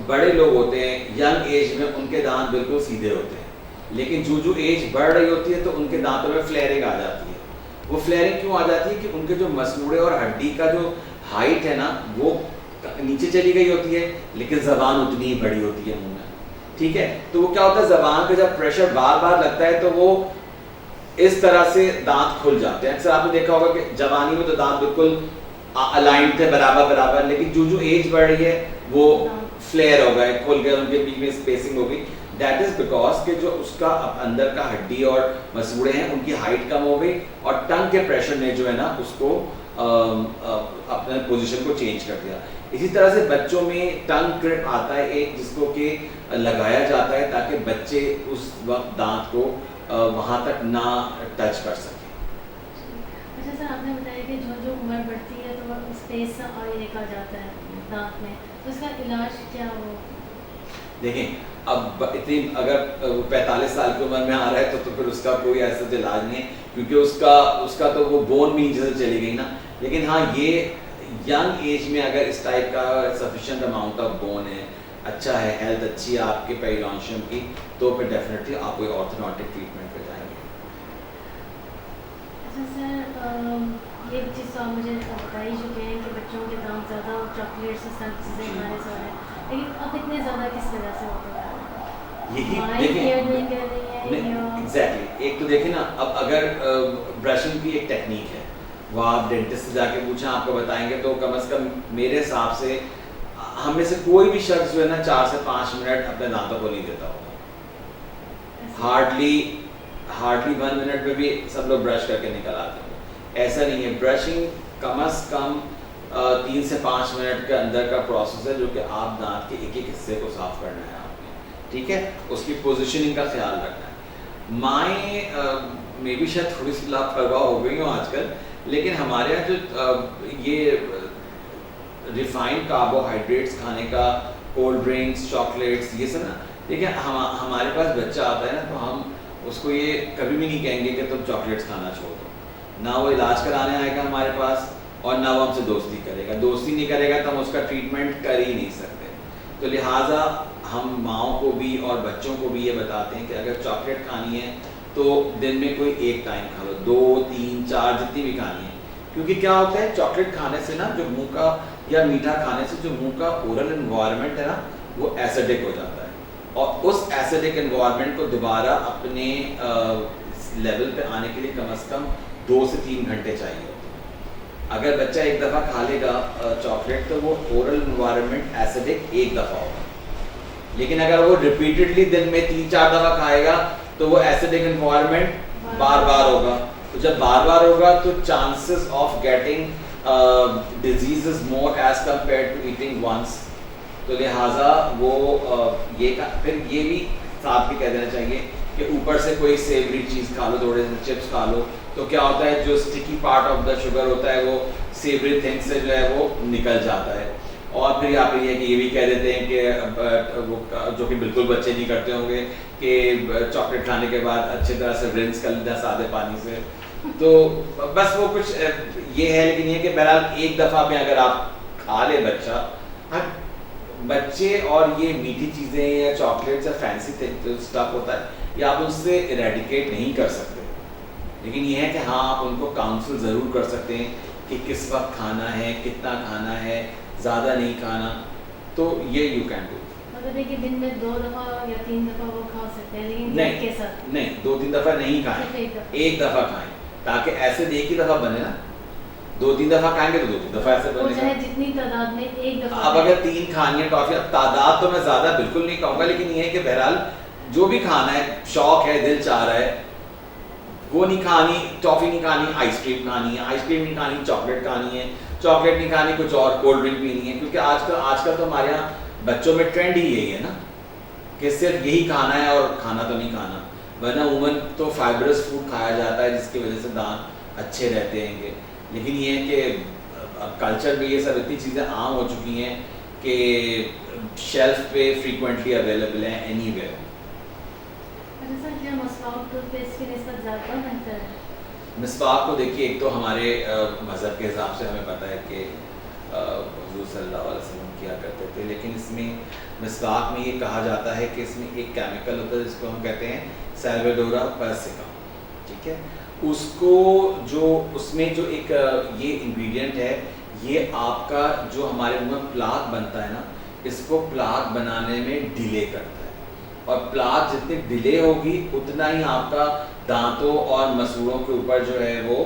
बड़े लोग होते हैं यंग एज में उनके दांत बिल्कुल सीधे होते हैं, लेकिन जो एज बढ़ रही होती है तो उनके दांतों में फ्लेयरिंग आ जाती है। वो फ्लेयरिंग क्यों आ जाती है कि उनके जो मसूड़े और हड्डी का जो हाइट है ना वो नीचे चली गई होती है, लेकिन ज़बान उतनी ही बड़ी होती है मुंह में, ठीक है। तो वो क्या होता है, ज़बान पे जब प्रेशर बार बार लगता है तो वो इस तरह से दांत खुल जाते हैं। अक्सर आपने देखा होगा कि जवानी में तो दांत बिल्कुल अलाइंड थे बराबर बराबर, लेकिन जो एज बढ़ रही है वो फ्लेयर हो गए, खुल गए, उनके बीच में स्पेसिंग हो गई। दैट इज बिकॉज कि जो उसका अंदर का हड्डी और मसूड़े हैं उनकी हाइट कम हो गई और टंग के प्रेशर ने जो है ना उसको अपने पोजीशन को चेंज कर दिया। इसी तरह से बच्चों में टंग ग्रिप आता है एक, जिसको कि लगाया जाता है ताकि बच्चे उस वक्त दांत को वहाँ तक ना टच कर सके। अच्छा सर, आपने बताया कि जो उम्र बढ़ती है तो वह स्पेस और निकल जाता है दांत में, तो उसका इलाज क्या हो? देखें, अब इतनी अगर 45 साल की उम्र में आ रहा है तो फिर उसका कोई ऐसा इलाज नहीं है, क्योंकि उसका तो वो बोन भी नीचे से चली गई ना। लेकिन हाँ, ये यंग एज में अगर इस टाइप का सफिशिएंट अमाउंट ऑफ बोन है, अच्छा है, हेल्थ अच्छी है आपके पेरिडोन्शियम की, तो फिर डेफिनेटली आप कोई ऑर्थोडोंटिक ट्रीटमेंट पे जाएंगे। अच्छा सर, ये चीज़ तो आप मुझे बता ही चुके हैं कि बच्चों के दांत ज़्यादा चॉकलेट्स और सब चीज़ें खाने से हो रहे हैं, लेकिन अब इतने ज़्यादा किस वजह से होते हैं? यही देखें एग्जैक्टली। एक तो देखें ना, अब अगर ब्रशिंग की एक टेक्निक है, वो आप डेंटिस्ट से जाके पूछें, आपको बताएंगे, तो कम से कम मेरे हिसाब से हम में से कोई भी शख्स जो है ना 4 से 5 मिनट अपने दांतों को नहीं देता होगा। हार्डली 1 मिनट में भी सब लोग ब्रश करके निकल आते हैं। ऐसा नहीं है, ब्रशिंग कम से कम 3 से 5 मिनट के अंदर का प्रोसेस है, जो कि आप दांत के एक एक हिस्से को साफ करना है आपने, ठीक है। उसकी पोजीशनिंग का ख्याल रखना है। माएँ में भी शायद थोड़ी सी लापरवाह हो गई हो आजकल, लेकिन हमारे यहाँ जो ये रिफाइंड कार्बोहाइड्रेट्स खाने का, कोल्ड ड्रिंक्स, चॉकलेट्स, ये सब ना, देखिए हमारे पास बच्चा आता है ना तो हम उसको ये कभी भी नहीं कहेंगे कि तुम चॉकलेट्स खाना छोड़ दो। ना वो इलाज कराने आएगा हमारे पास और ना वो हमसे दोस्ती करेगा। दोस्ती नहीं करेगा तो हम उसका ट्रीटमेंट कर ही नहीं सकते। तो लिहाजा हम माँओं को भी और बच्चों को भी ये बताते हैं कि अगर चॉकलेट खानी है तो दिन में कोई एक टाइम खा लो, 2, 3, 4 जितनी भी खानी है। क्योंकि क्या होता है, चॉकलेट खाने से ना, जो मुंह का या मीठा खाने से जो मुंह का ओरल एनवायरनमेंट है ना, वो एसिडिक हो जाता है और उस एसिडिक एनवायरनमेंट को दोबारा अपने लेवल पे आने के लिए कम से कम 2 से 3 घंटे चाहिए। अगर बच्चा एक दफ़ा खा लेगा चॉकलेट तो वो ओरल एनवायरनमेंट एसिडिक एक दफ़ा होगा, लेकिन अगर वो रिपीटेडली दिन में 3-4 दफ़ा खाएगा तो वो एसिडिक एनवायरनमेंट बार बार होगा। तो जब बार बार होगा तो chances of getting disease is more as compare to eating once. तो लिहाजा वो फिर ये भी साथ भी कह देना चाहिए कि ऊपर से कोई सेवरी चीज़ खा लो, थोड़े से चिप्स खा लो, तो क्या होता है, जो sticky part of the sugar होता है वो सेवरी थिंग से जो है वो निकल जाता है। और फिर यहाँ पे ये भी कह देते हैं कि वो जो कि बिल्कुल बच्चे नहीं करते होंगे कि चॉकलेट खाने के बाद अच्छी तरह से रिंस कर लेना सादे पानी से। तो बस वो कुछ ये है, लेकिन ये कि बहरहाल एक दफ़ा में अगर आप खा ले बच्चे और ये मीठी चीज़ें या चॉकलेट्स या फैंसी स्टफ होता है, ये आप उससे इरेडिकेट नहीं कर सकते। लेकिन ये है कि हाँ, आप उनको काउंसिल ज़रूर कर सकते हैं कि किस वक्त खाना है, कितना खाना है, ज़्यादा नहीं खाना, तो ये यू कैन डू। मतलब है कि दिन में 2 दफ़ा या 3 दफ़ा वो खा सकते हैं, लेकिन नहीं, के साथ नहीं, 2-3 दफ़ा नहीं खाएं, एक दफ़ा खाएं, ताकि ऐसे एक ही दफ़ा बने ना। 2-3 दफ़ा खाएंगे तो 2-3 दफ़ा ऐसे बनेगा। चाहे जितनी तादाद में एक दफ़ा। अब अगर 3 खानी है टॉफी, अब तादाद तो मैं ज़्यादा बिल्कुल नहीं कहूँगा, लेकिन ये है कि बहरहाल जो भी खाना है, शौक है, दिल चाह रहा है, वो नहीं खानी, टॉफ़ी नहीं खानी, आइसक्रीम खानी है, आइसक्रीम नहीं खानी, चॉकलेट खानी है, चॉकलेट नहीं खानी, कुछ और कोल्ड ड्रिंक पीनी है। क्योंकि आजकल तो हमारे यहाँ बच्चों में ट्रेंड ही यही है ना कि सिर्फ यही खाना है और खाना तो नहीं खाना, वरना उमूमन तो फाइबरस फूड खाया जाता है जिसकी वजह से दांत अच्छे रहते हैं। लेकिन ये है कि कल्चर में ये सब इतनी चीज़ें आम हो चुकी हैं कि शेल्फ पे फ्रीक्वेंटली अवेलेबल हैं एनीवेयर। अच्छा सर, क्या मस्काउट टूथपेस्ट की निस्बत ज़्यादा बेहतर है? मिसवाक को देखिए, एक तो हमारे मज़हब के हिसाब से हमें पता है कि हुज़ूर सल्लल्लाहु अलैहि वसल्लम किया करते थे, लेकिन इसमें मिसवाक में ये कहा जाता है कि इसमें एक केमिकल होता है जिसको हम कहते हैं सैल्वाडोरा पर्सिका, ठीक है। उसको जो उसमें जो एक ये इंग्रेडिएंट है, ये आपका जो हमारे मुंह में प्लाक बनता है ना, इसको प्लाक बनाने में डिले करता है, और प्लाक जितनी डिले होगी उतना ही आपका दांतों और मसूड़ों के ऊपर जो है वो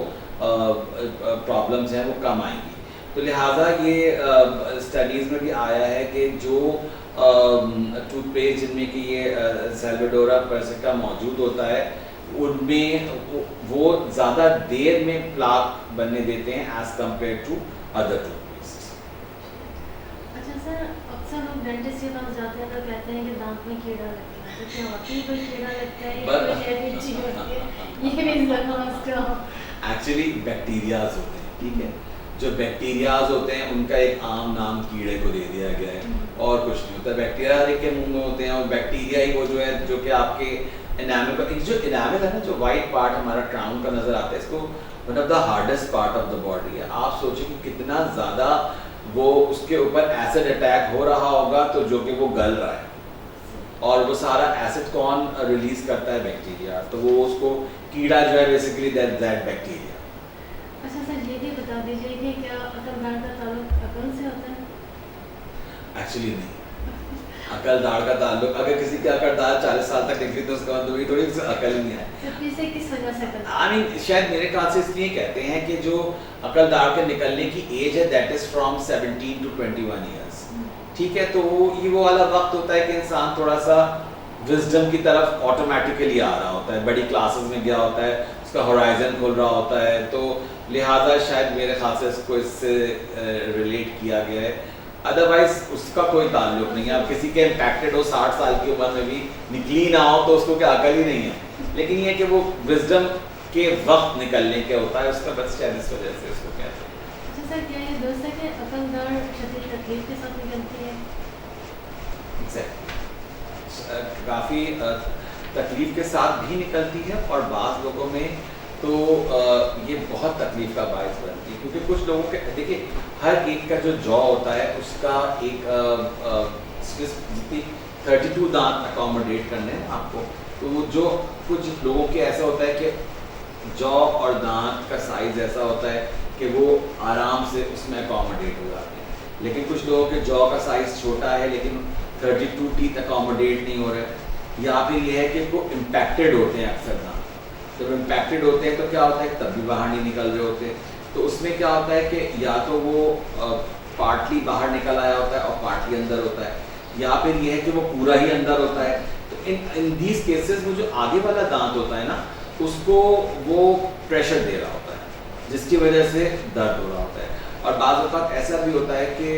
प्रॉब्लम्स हैं वो कम आएंगी। तो लिहाजा ये स्टडीज़ में भी आया है कि जो टूथपेस्ट जिनमें कि ये सैल्वाडोरा पर्सिका मौजूद होता है, उनमें वो ज़्यादा देर में प्लाक बनने देते हैं as compare to other toothpaste. अच्छा सर, अक्सर लोग डेंटिस्ट के पास जाते हैं तो कहते हैं कि दांत में कीड़ा लगता है, तो क्या वाकई कोई कीड़ा लगता है या कोई ऐसी चीज़ होती है? ये भी लगा उसका एक्चुअली बैक्टीरियाज होते हैं, ठीक है। जो बैक्टीरियाज होते हैं उनका एक आम नाम कीड़े को दे दिया गया है, और कुछ नहीं होता। बैक्टीरिया हर एक के मुंह में होते हैं, और बैक्टीरिया ही वो जो है जो कि आपके एनामल का जो एनामल है ना, जो वाइट पार्ट हमारा क्राउन का नज़र आता है, इसको one of the hardest part of the body है। आप सोचिए कि कितना ज़्यादा वो उसके ऊपर एसिड अटैक हो रहा होगा, तो जो कि वो गल रहा है, और वो सारा एसिड कौन रिलीज करता है? बैक्टीरिया। तो वो उसको कीड़ा जो है बेसिकली दैट बैक्टीरिया। अच्छा सर, ये भी बता दीजिए कि क्या अकल दाढ़ का ताल्लुक अकल से होता है? एक्चुअली नहीं, अकल दाढ़ का ताल्लुक, अगर किसी की अकल दाढ़ 40 साल तक निकली तो उसका मतलब थोड़ी अकल ही नहीं है। तो किस वजह से अकल? आई मीन शायद मेरे ख्याल से इसलिए कहते हैं कि जो अकल दाढ़ के निकलने की एज है that is from 17 to 21 years, ठीक है। तो ये वो वाला वक्त होता है कि इंसान थोड़ा सा विजडम की तरफ ऑटोमेटिकली आ रहा होता है, बड़ी क्लासेस में गया होता है, उसका होराइजन खुल रहा होता है, तो लिहाजा शायद मेरे ख्याल से इसको इससे रिलेट किया गया है। अदरवाइज उसका कोई ताल्लुक नहीं है। अब किसी के इम्पैक्टेड हो 60 साल की उम्र में भी निकली ना हो तो उसको क्या अकल ही नहीं है, लेकिन ये कि वो विजडम के वक्त निकलने के होता है उसका, बस शायद इस वजह से उसको कहते हैं। अच्छा सर, क्या ये दोस्त है कि अकल दाढ़ शदीद तकलीफ के साथ निकलती है? काफ़ी तकलीफ के साथ भी निकलती है, और बाज़ लोगों में तो ये बहुत तकलीफ का बायस बनती है, क्योंकि कुछ लोगों के देखिए हर एक का जो जॉ होता है उसका एक जितनी 32 दांत अकोमोडेट करने हैं आपको, तो वो जो कुछ लोगों के ऐसा होता है कि जॉ और दांत का साइज़ ऐसा होता है कि वो आराम से उसमें अकोमोडेट हो जाते हैं, लेकिन कुछ लोगों के जॉ का साइज़ छोटा है लेकिन 32 टीथ अकोमोडेट नहीं हो रहे, या फिर ये है कि वो इम्पैक्टेड होते हैं अक्सर दांत। तो इम्पैक्टेड होते हैं तो क्या होता है तब भी बाहर नहीं निकल रहे होते, तो उसमें क्या होता है कि या तो वो पार्टली बाहर निकल आया होता है और पार्टली अंदर होता है, या फिर ये है कि वो पूरा ही अंदर होता है। तो इन दीज केसेस में जो आगे वाला दांत होता है ना, उसको वो प्रेशर दे रहा होता है जिसकी वजह से दर्द हो रहा होता है। और बाज़ वक़्त ऐसा भी होता है कि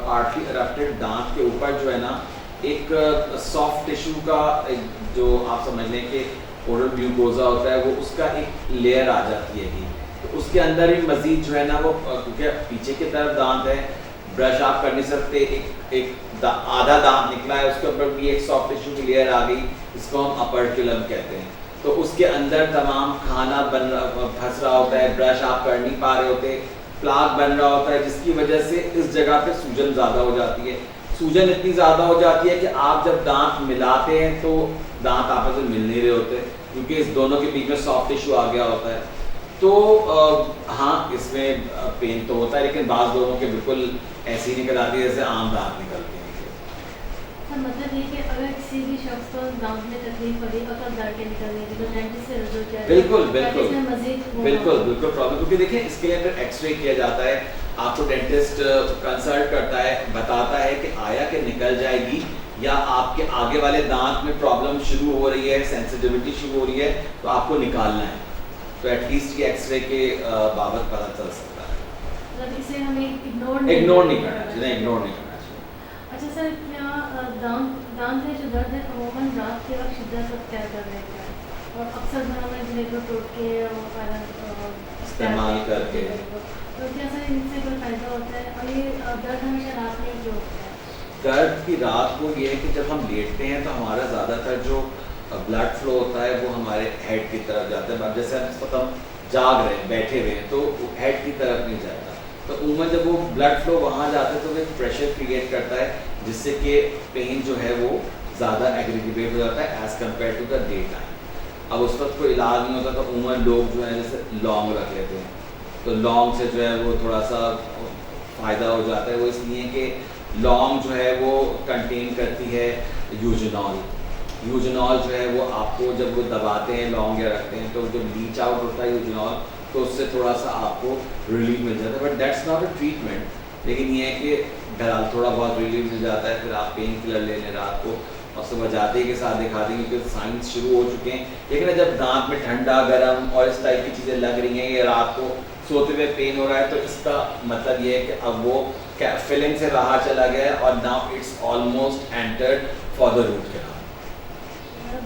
पार्टली इरप्टेड दांत के ऊपर जो है ना एक सॉफ्ट टिश्यू का एक जो आप समझ लें कि ओरल ग्लूकोजा होता है, वो उसका एक लेयर आ जाती है कि तो उसके अंदर भी मज़ीद जो है ना वो, क्योंकि पीछे की तरफ दांत है, ब्रश आप कर नहीं सकते, आधा दांत निकला है, उसके ऊपर भी एक सॉफ्ट टिश्यू की लेयर आ गई, इसको हम अपर्क्युलम कहते हैं। तो उसके अंदर तमाम खाना फंस रहा होता है, ब्रश आप कर नहीं पा रहे होते, प्लाक बन रहा होता है, जिसकी वजह से इस जगह पे सूजन ज़्यादा हो जाती है। सूजन इतनी ज़्यादा हो जाती है कि आप जब दांत मिलाते हैं तो दांत आपस में मिल नहीं रहे होते, क्योंकि इस दोनों के बीच में सॉफ्ट टिश्यू आ गया होता है। तो हाँ, इसमें पेन तो होता है, लेकिन बाज़ लोगों के बिल्कुल ऐसी ही निकल आती है जैसे आम दांत निकलते हैं। तो मतलब ये कि अगर किसी भी शख्स को दांत में तकलीफ हो रही है अकल दाढ़ के निकलने की, तो डेंटिस्ट से रुजू किया बिल्कुल मजीद प्रॉब्लम, क्योंकि देखिए इसके लिए फिर एक्सरे किया जाता है, आपको डेंटिस्ट कंसल्ट करता है, बताता है कि आया कि निकल जाएगी या आपके आगे वाले दांत में प्रॉब्लम शुरू हो रही है, सेंसिटिविटी शुरू हो रही है, तो आपको निकालना है। तो एटलीस्ट ये एक्सरे के बाबत पता चल सकता है। मतलब इसे हमें इग्नोर नहीं करना चाहिए। अच्छा सर, क्या दांत है जो दर्द है अमूमन रात के वक्त शिद्दत क्या कर रहे हैं, और अक्सर घरों में जिलेबी टूट के इस्तेमाल करके, तो क्या सर इनसे कोई फ़ायदा होता है? और ये दर्द हमेशा रात में ही क्यों होता है? दर्द की रात को ये है कि जब हम लेटते हैं तो हमारा ज़्यादातर जो ब्लड फ्लो होता है वो हमारे हेड की तरफ जाता है। जैसे हम जाग रहे हैं, बैठे हुए हैं, तो हेड की तरफ नहीं जाता। तो उमूमन जब वो ब्लड फ्लो वहाँ जाता है तो वो एक प्रेशर क्रिएट करता है, जिससे कि पेन जो है वो ज़्यादा एग्रीगेट हो जाता है as compare to the day time. अब उस वक्त कोई इलाज नहीं होता तो उमूमन लोग जो है जैसे लौंग रख लेते हैं, तो लौंग से जो है वो थोड़ा सा फ़ायदा हो जाता है। वो इसलिए कि लौंग जो है वो कंटेन करती है यूजनॉल। यूजनॉल जो है वो आपको जब वो दबाते हैं लौंग या रखते हैं तो जब लीच आउट होता है यूजनॉल तो उससे थोड़ा सा आपको रिलीफ मिल जाता है, but that's not a treatment. लेकिन ये है कि घराल थोड़ा बहुत रिलीफ मिल जाता है, फिर आप पेन किलर ले लें रात को और सुबह जाते ही के साथ दिखा देंगे, क्योंकि साइंस शुरू हो चुके हैं। लेकिन जब दांत में ठंडा गर्म और इस टाइप की चीज़ें लग रही हैं या रात को सोते हुए पेन हो रहा है, तो इसका मतलब ये है कि अब वो फिलिंग से बाहर चला गया है और now it's almost entered for the root canal.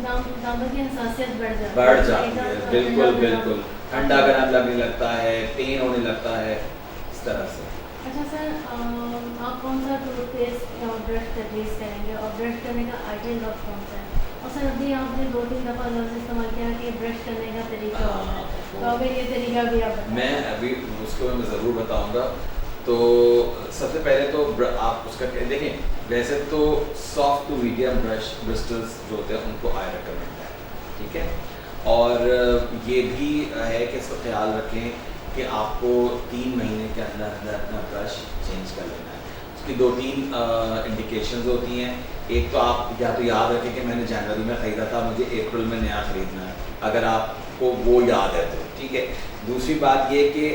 दांतों की हसासियत बढ़ जाती है, बिल्कुल बिल्कुल, ठंडा गर्म लगने लगता है, पेन होने लगता है, इस तरह से। अच्छा सर, आप कौन सा टूथपेस्ट या ब्रश यूज़ करेंगे और ब्रश करने का आइडियल वक्त कौन सा है? और सर अभी आपने 2-3 दफ़ा लफ्ज़ इस्तेमाल किया कि ब्रश करने का तरीका होता है, तो अगर ये तरीका भी आप बताएं। मैं अभी उसको मैं ज़रूर बताऊंगा। तो सबसे पहले तो आप उसका देखें, वैसे तो soft to medium brush bristles जो होते हैं उनको आई रिकमेंड है, ठीक है। और ये भी है कि इसका ख्याल रखें कि आपको 3 महीने के अंदर अंदर अपना ब्रश चेंज कर लेना है। उसकी 2-3 इंडिकेशंस होती हैं। एक तो आप या तो याद रखें कि मैंने जनवरी में ख़रीदा था, मुझे अप्रैल में नया ख़रीदना है, अगर आपको वो याद है तो ठीक है। दूसरी बात ये कि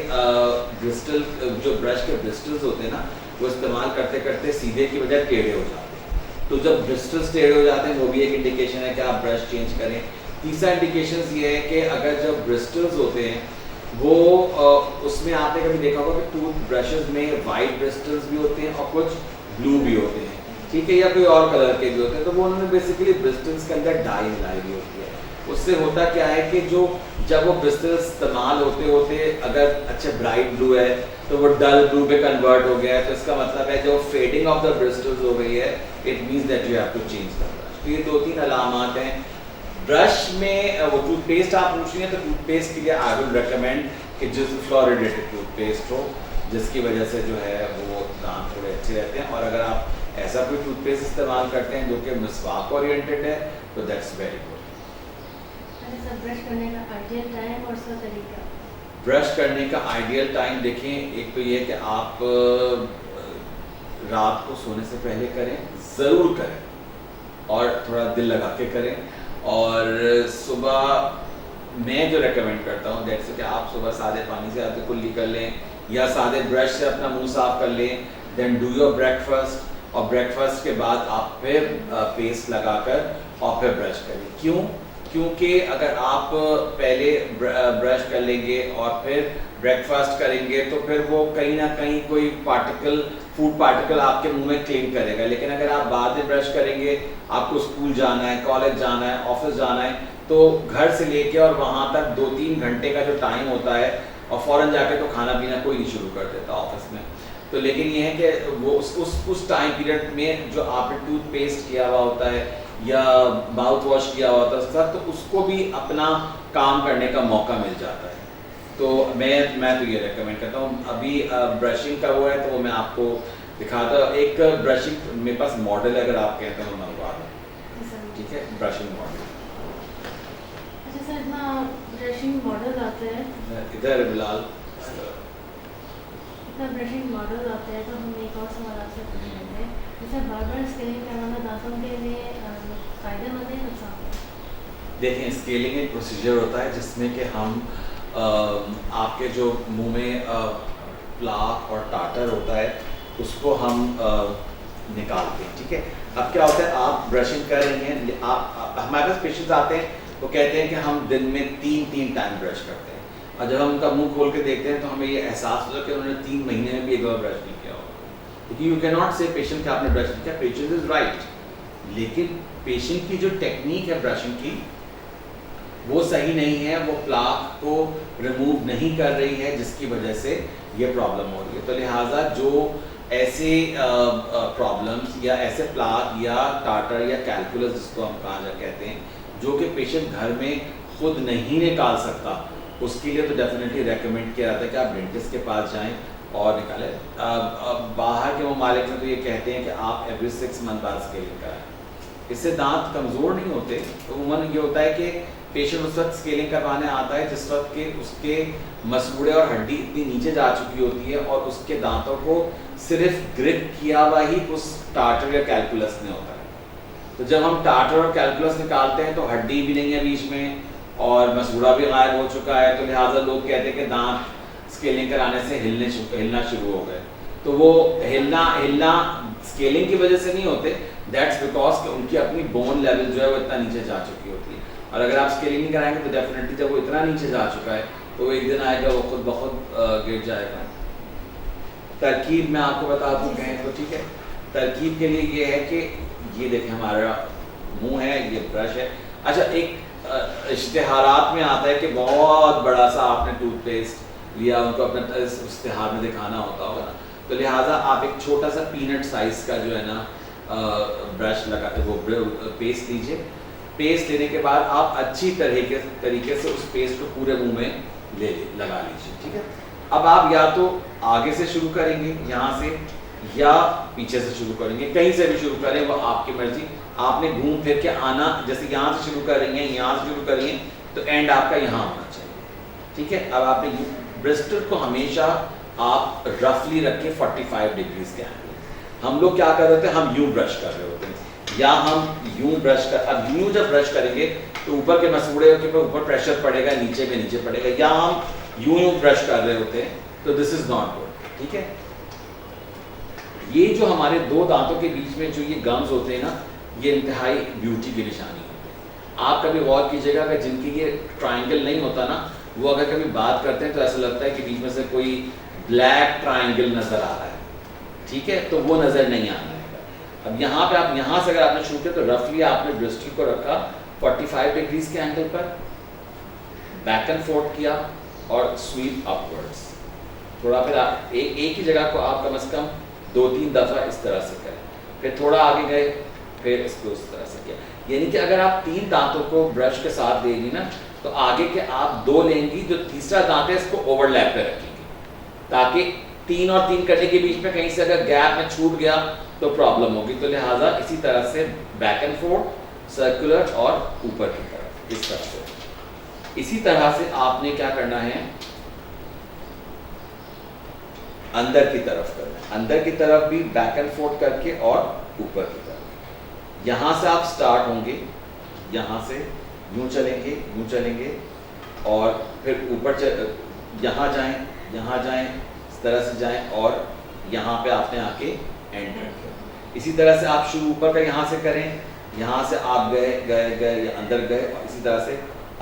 ब्रिस्टल जो ब्रश के ब्रिस्टल्स होते हैं ना, वो इस्तेमाल करते करते सीधे की बजाय टेढ़े हो जाते हैं। तो जब ब्रिस्टल्स टेढ़े हो जाते हैं वो भी एक इंडिकेशन है कि आप ब्रश चेंज करें। तीसरा इंडिकेशन ये है कि अगर जब ब्रिस्टल्स होते हैं वो उसमें आपने कभी देखा होगा कि टूथ ब्रशेस में वाइट ब्रिस्टल्स भी होते हैं और कुछ ब्लू भी होते हैं, ठीक है, या कोई और कलर के भी होते हैं। तो वो उन्होंने बेसिकली ब्रिस्टल्स के अंदर डाई मिलाई हुई होती है। उससे होता क्या है कि जो जब वो ब्रिस्टल्स इस्तेमाल होते होते अगर अच्छे ब्राइट ब्लू है तो वो डल ब्लू पे कन्वर्ट हो गया है, तो इसका मतलब है जो फेडिंग ऑफ द ब्रिस्टल्स हो गई है, it means that you have to change the brush. तो ये 2-3 अलामात हैं। ब्रश में वो टूथपेस्ट आप पूछ रही हैं, तो टूथपेस्ट के लिए आई विल रिकमेंड कि जो फ्लोरिडेटेड टूथपेस्ट हो, जिसकी वजह से जो है वो दांत थोड़े अच्छे रहते हैं। और अगर आप ऐसा कोई टूथपेस्ट इस्तेमाल करते हैं जो कि मिसवाक ओरिएंटेड है तो दैट्स वेरी गुड। ब्रश करने का आइडियल टाइम और उसका तरीका? ब्रश करने का आइडियल टाइम देखें, एक तो ये कि आप रात को सोने से पहले करें, ज़रूर करें और थोड़ा दिल लगा के करें। और सुबह मैं जो रेकमेंड करता हूँ जैसे कि आप सुबह सादे पानी से हाथ कुल्ली कर लें या सादे ब्रश से अपना मुंह साफ कर लें, देन डू योर ब्रेकफास्ट, और ब्रेकफास्ट के बाद आप फिर पेस्ट लगाकर और फिर ब्रश करें। क्यों? क्योंकि अगर आप पहले ब्रश कर लेंगे और फिर ब्रेकफास्ट करेंगे तो फिर वो कहीं ना कहीं कोई फूड पार्टिकल आपके मुंह में क्लिंग करेगा। लेकिन अगर आप बाद में ब्रश करेंगे, आपको स्कूल जाना है, कॉलेज जाना है, ऑफिस जाना है, तो घर से लेके और वहाँ तक 2-3 घंटे का जो टाइम होता है, और फ़ौरन जाके तो खाना पीना कोई नहीं शुरू कर देता ऑफिस में। तो लेकिन ये है कि वो उस टाइम पीरियड में जो आपने टूथपेस्ट किया हुआ होता है या माउथ वॉश किया हुआ होता है, तो उसको भी अपना काम करने का मौका मिल जाता है। तो मैं तो ये रेकमेंड करता हूँ। अभी ब्रशिंग का वो है तो वो मैं आपको दिखाता हूँ। एक ब्रशिंग मेरे पास मॉडल है, अगर आप कहते हैं तो मंगवा दें, ठीक है, ब्रशिंग मॉडल। अच्छा सर, इतना ब्रशिंग मॉडल आते हैं इधर बिलाल, इतना ब्रशिंग मॉडल आते हैं, तो हम एक और सवाल आपसे पूछेंगे, जैसे बार-बार स्केलिंग करवाना दांतों के लिए फ़ायदेमंद है, नुकसान? देखें, स्केलिंग एक प्रोसीजर होता है जिसमें कि हम आपके जो मुंह में प्लाक और टाटर होता है उसको हम निकालते हैं, ठीक है। अब क्या होता है, आप ब्रशिंग कर रही हैं, आप हमारे पास पेशेंट्स आते हैं वो कहते हैं कि हम दिन में 3 टाइम ब्रश करते हैं, और जब हम उनका मुंह खोल के देखते हैं तो हमें ये एहसास होता है कि उन्होंने 3 महीने में भी एक बार ब्रश नहीं किया होगा। क्योंकि यू कैन नॉट से पेशेंट कि आपने ब्रश नहीं किया, पेशेंट इज राइट, लेकिन पेशेंट की जो टेक्निक है ब्रशिंग की वो सही नहीं है, वो प्लाक को रिमूव नहीं कर रही है, जिसकी वजह से ये प्रॉब्लम हो रही है। तो लिहाजा जो ऐसे प्रॉब्लम्स या ऐसे प्लाक या टाटर या कैलकुलस जिसको हम कहा कहते हैं, जो कि पेशेंट घर में खुद नहीं निकाल सकता, उसके लिए तो डेफिनेटली रेकमेंड किया जाता है कि आप डेंटिस्ट के पास जाएं और निकालें। बाहर के ममालिक में तो ये कहते हैं कि आप एवरी 6 मंथ बाद स्केलिंग कराएं। इससे दांत कमज़ोर नहीं होते। तो उमूमन ये होता है कि पेशेंट उस वक्त स्केलिंग करवाने आता है जिस वक्त के उसके मसूड़े और हड्डी इतनी नीचे जा चुकी होती है और उसके दांतों को सिर्फ ग्रिप किया हुआ ही उस टार्टर या कैलकुलस ने होता है। तो जब हम टार्टर और कैलकुलस निकालते हैं तो हड्डी भी नहीं है बीच में और मसूड़ा भी गायब हो चुका है, तो लिहाजा लोग कहते हैं कि दांत स्केलिंग कराने से हिलना शुरू हो गए। तो वो हिलना स्केलिंग की वजह से नहीं होते, दैट्स बिकॉज कि उनकी अपनी बोन लेवल जो है वो इतना नीचे जा चुकी होती है। और अगर आप स्केलिंग नहीं कराएंगे तो डेफिनेटली जब वो इतना नीचे जा चुका है तो वो एक दिन आएगा वो खुद ब खुद गिर जाएगा। तरकीब मैं आपको बता दूँ कहें तो ठीक है। तरकीब के लिए ये है कि ये देखें हमारा मुंह है, ये ब्रश है। अच्छा, एक इश्तिहारात में आता है कि बहुत बड़ा सा आपने टूथपेस्ट लिया, उनको अपने इश्तिहार में दिखाना होता होगा ना, तो लिहाजा आप एक छोटा सा पीनट साइज का जो है ना ब्रश लगाते वो पेस्ट लीजिए। पेस्ट लेने के बाद आप अच्छी तरीके से उस पेस्ट को पूरे मुंह में लगा लीजिए, ठीक है। अब आप या तो आगे से शुरू करेंगे यहाँ से या पीछे से शुरू करेंगे, कहीं से भी शुरू करें, वो आपकी मर्जी। आपने घूम फिर के आना, जैसे यहाँ से शुरू करेंगे, यहाँ से शुरू करेंगे तो एंड आपका यहाँ होना चाहिए, ठीक है। अब आपने ब्रिस्टल को हमेशा आप रफली रखें 45 डिग्रीज के एंगल। हम लोग क्या कर रहे होते हैं, हम यूं ब्रश कर रहे होते हैं या हम यूं ब्रश कर, अब यूं जब ब्रश करेंगे तो ऊपर के मसूड़े के ऊपर प्रेशर पड़ेगा, नीचे में नीचे पड़ेगा, या हम यूं ब्रश कर रहे होते हैं, तो दिस इज नॉट गुड, ठीक है। ये जो हमारे दो दांतों के बीच में जो ये गम्स होते हैं ना, ये इंतहाई ब्यूटी की निशानी होती है। आप कभी गौर कीजिएगा कि जिनकी ये ट्रायंगल नहीं होता ना, वो अगर कभी बात करते हैं तो ऐसा लगता है कि बीच में से कोई ब्लैक ट्रायंगल नजर आ रहा है, ठीक है, तो वो नजर नहीं आना है। अब यहाँ पे आप यहाँ से अगर आपने शूट किया तो रफली आपने ब्रिस्टल को रखा 45 डिग्रीज के एंगल पर, बैक एंड फोर्थ किया और स्वीप अपवर्ड्स। थोड़ा फिर आप एक ही जगह को आप कम से कम 2-3 दफ़ा इस तरह से करें, फिर थोड़ा आगे गए, फिर इसको इस तरह से किया। यानी कि अगर आप 3 दांतों को ब्रश के साथ देंगी ना, तो आगे के आप 2 लेंगी, जो तीसरा दांत है इसको ओवरलैप पे रखेंगे, ताकि 3 और 3 करने के बीच में कहीं से अगर गैप में छूट गया तो प्रॉब्लम होगी। तो लिहाजा इसी तरह से बैक एंड फोर्थ, सर्कुलर और ऊपर की तरफ इस तरह से। इसी तरह से आपने क्या करना है, अंदर की तरफ करना है, अंदर की तरफ भी बैक एंड फोर्थ करके और ऊपर की तरफ। यहाँ से आप स्टार्ट होंगे, यहाँ से यूं चलेंगे और फिर ऊपर यहाँ जाएं, इस तरह से जाएं और यहाँ पे आपने आके एंड कर दिया। इसी तरह से आप शुरू ऊपर का यहाँ से करें, यहाँ से आप गए अंदर गए और इसी तरह से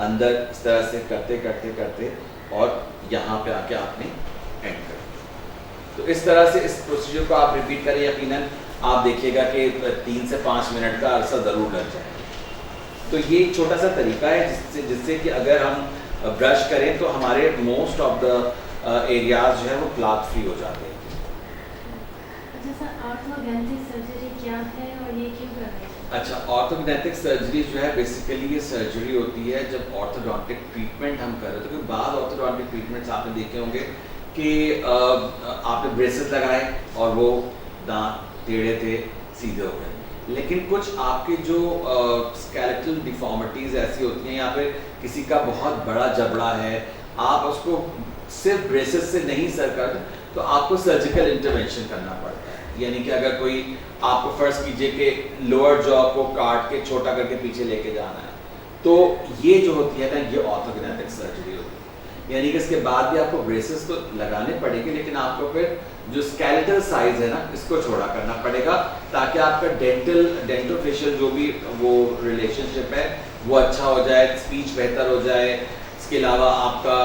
अंदर इस तरह से करते और यहाँ पे आके आपने एंड कर दिया। तो इस तरह से इस प्रोसीजर को आप रिपीट करें, यकीनन आप देखिएगा कि 3 से 5 मिनट का अरसा ज़रूर लग जाएगा। तो ये एक छोटा सा तरीका है जिससे कि अगर हम ब्रश करें तो हमारे मोस्ट ऑफ द एरियाज जो है वो प्लाक फ्री हो जाते हैं। जैसा ऑर्थोग्नेटिक सर्जरी क्या है और ये क्यों कर रहे हैं? अच्छा, ऑर्थोग्नेटिक सर्जरी जो है बेसिकली ये सर्जरी होती है जब ऑर्थोडोंटिक ट्रीटमेंट हम कर रहे हैं। तो बाद ऑर्थोडोंटिक ट्रीटमेंट्स आपने देखे होंगे कि आपने ब्रेसेस लगाए और वो दांत टेढ़े थे, सीधे हो गए, लेकिन कुछ आपके जो स्केलेटल डिफॉर्मिटीज़ ऐसी होती हैं या फिर किसी का बहुत बड़ा जबड़ा है, आप उसको सिर्फ ब्रेसेस से नहीं सर कर, तो आपको सर्जिकल इंटरवेंशन करना पड़ता है। यानी कि अगर कोई आपको फर्ज कीजिए कि लोअर जॉ को काट के छोटा करके पीछे लेके जाना है, तो ये जो होती है ना, ये ऑर्थोग्नेटिक सर्जरी होती है। यानी कि इसके बाद भी आपको ब्रेसेस तो लगाने पड़ेंगे, लेकिन आपको फिर जो स्केलेटल साइज है ना, इसको छोड़ा करना पड़ेगा ताकि आपका डेंटल फेशियल जो भी वो रिलेशनशिप है वो अच्छा हो जाए, स्पीच बेहतर हो जाए, इसके अलावा आपका